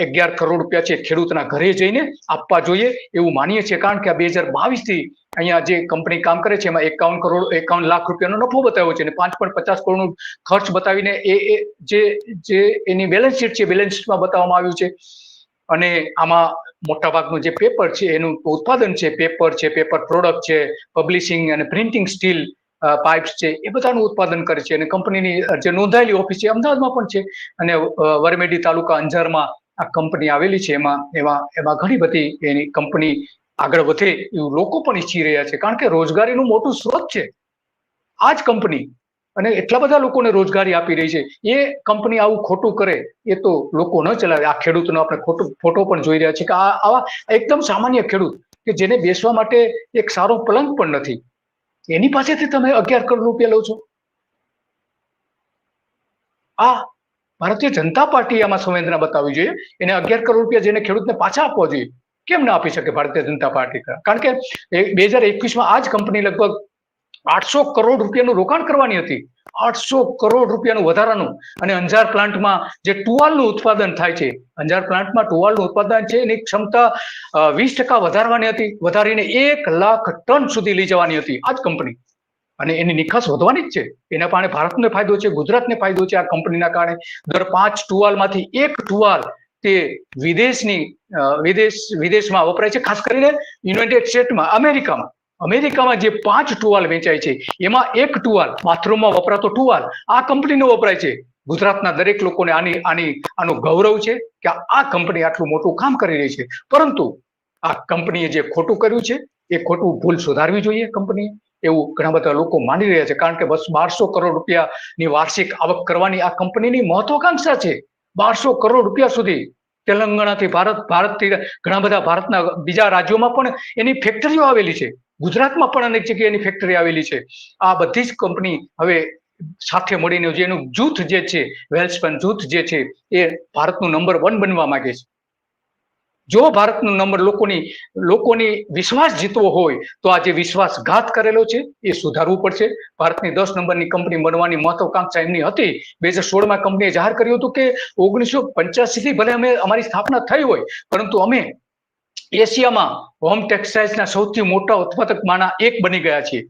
11 કરોડ રૂપિયા છે ખેડૂતના ઘરે જઈને આપવા જોઈએ એવું માનીએ છીએ. કારણ કે આ 2022 થી અહીંયા જે કંપની કામ કરે છે એમાં 51 લાખ રૂપિયાનો નફો બતાવ્યો છે અને 5.50 કરોડનું ખર્ચ બતાવીને જે એની બેલેન્સ શીટ છે, બેલેન્સ શીટમાં બતાવવામાં આવ્યું છે. અને આમાં મોટાભાગનું જે પેપર છે એનું ઉત્પાદન છે, પેપર પ્રોડક્ટ છે, પબ્લિશિંગ અને પ્રિન્ટિંગ સ્ટીલ પાઇપ્સ છે, એ બધાનું ઉત્પાદન કરે છે. અને કંપનીની જે નોંધાયેલી ઓફિસ છે અમદાવાદમાં પણ છે અને વરમેડી તાલુકા અંજારમાં આ કંપની આવેલી છે. એમાં ઘણી બધી એની કંપની આગળ વધે એવું લોકો પણ ઈચ્છી રહ્યા છે, કારણ કે રોજગારીનું મોટું સ્ત્રોત છે આ જ કંપની. અને એટલા બધા લોકોને રોજગારી આપી રહી છે. એ કંપની આવું ખોટું કરે એ તો લોકો ન ચલાવે. આ ખેડૂતનો આપણે ફોટો પણ જોઈ રહ્યા છીએ કે આવા એકદમ સામાન્ય ખેડૂત કે જેને બેસવા માટે એક સારો પલંગ પણ નથી, એની પાસેથી તમે 11 કરોડ રૂપિયા લો છો. આ ભારતીય જનતા પાર્ટી આમાં સંવેદના બતાવવી જોઈએ. એને 11 કરોડ રૂપિયા જેને ખેડૂતને પાછા આપવા જોઈએ, કેમ ના આપી શકે ભારતીય જનતા પાર્ટી? કારણ કે 2021માં આ જ કંપની લગભગ 800 કરોડ રૂપિયાનું રોકાણ કરવાની હતી. 800 કરોડ રૂપિયાનું વધારાનું. અને અંજાર પ્લાન્ટમાં જે ટુવાલનું ઉત્પાદન થાય છે, અંજાર પ્લાન્ટમાં ટુવાલનું ઉત્પાદન છે એની ક્ષમતા 20% વધારવાની હતી. વધારીને 1 લાખ ટન સુધી લઈ જવાની હતી આ જ કંપની. અને એની નિકાસ વધવાની જ છે. એના કારણે ભારતને ફાયદો છે, ગુજરાતને ફાયદો છે. આ કંપનીના કારણે દર 5 ટુવાલમાંથી 1 ટુવાલ તે વિદેશમાં વપરાય છે. ખાસ કરીને યુનાઇટેડ સ્ટેટ્સમાં, અમેરિકામાં જે 5 ટુવાલ વેચાય છે એમાં 1 ટુવાલ, બાથરૂમમાં વપરાતો ટુવાલ આ કંપનીનો વપરાય છે. ગુજરાતના દરેક લોકોને આનું ગૌરવ છે કે આ કંપની આટલું મોટું કામ કરી રહી છે. પરંતુ આ કંપનીએ જે ખોટું કર્યું છે એ ખોટું ભૂલ સુધારવી જોઈએ કંપનીએ, એવું ઘણા બધા લોકો માની રહ્યા છે. કારણ કે બસ 1200 કરોડ રૂપિયાની વાર્ષિક આવક કરવાની આ કંપનીની મહત્વાકાંક્ષા છે. 1200 કરોડ રૂપિયા સુધી. તેલંગાણાથી ભારતથી ઘણા બધા ભારતના બીજા રાજ્યોમાં પણ એની ફેક્ટરીઓ આવેલી છે. ગુજરાતમાં પણ અનેક જગ્યાએ એની ફેક્ટરી આવેલી છે. આ બધી જ કંપની હવે સાથે મળીને જેનું જૂથ જે છે, વેલ્સપન જૂથ જે છે, એ ભારતનું નંબર 1 બનવા માંગે છે. જો ભારતનો નંબર લોકોની વિશ્વાસ જીતવો હોય તો આ જે વિશ્વાસઘાત કરેલો છે એ સુધારવું પડશે. ભારતની 10 નંબરની કંપની બનવાની મહત્વાકાંક્ષા એમની હતી. 2016માં કંપનીએ જાહેર કર્યું હતું કે 1985થી ભલે અમારી સ્થાપના થઈ હોય, પરંતુ અમે એશિયામાં હોમ ટેક્સટાઇલ્સના સૌથી મોટા ઉત્પાદકમાંના એક બની ગયા છીએ.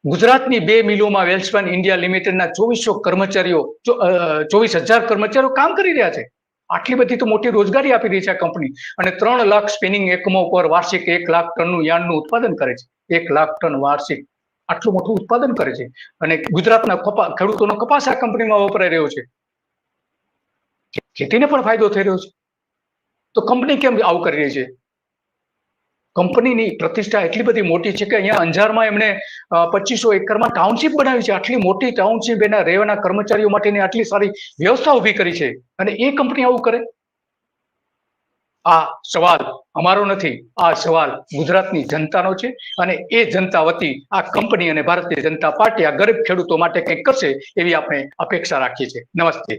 ગુજરાતની 2 મિલોમાં વેલ્સપન ઇન્ડિયા લિમિટેડના 24,000 કર્મચારીઓ કામ કરી રહ્યા છે. આટલી બધી તો મોટી રોજગારી આપી રહી છે આ કંપની. અને 3 લાખ સ્પિનિંગ એકમો પર વાર્ષિક 1 લાખ ટનનું યાર્નનું ઉત્પાદન કરે છે. 1 લાખ ટન વાર્ષિક આટલું મોટું ઉત્પાદન કરે છે. અને ગુજરાતના ખેડૂતોનો કપાસ આ કંપનીમાં વપરાઈ રહ્યો છે. ખેતીને પણ ફાયદો થઈ રહ્યો છે. તો કંપની કેમ આવું કરી રહી છે? કંપનીની પ્રતિષ્ઠા એટલી બધી મોટી છે કે અહીંયા અંજારમાં એમણે 2500 એકરમાં ટાઉનશીપ બનાવી છે. આટલી મોટી ટાઉનશીપ એના રહેવાના કર્મચારીઓ માટેની આટલી સારી વ્યવસ્થા ઊભી કરી છે, અને એ કંપની આવું કરે? આ સવાલ અમારો નથી, આ સવાલ ગુજરાતની જનતાનો છે. અને એ જનતા વતી આ કંપની અને ભારતીય જનતા પાર્ટી આ ગરીબ ખેડૂતો માટે કંઈક કરશે એવી આપણે અપેક્ષા રાખીએ છીએ. નમસ્તે.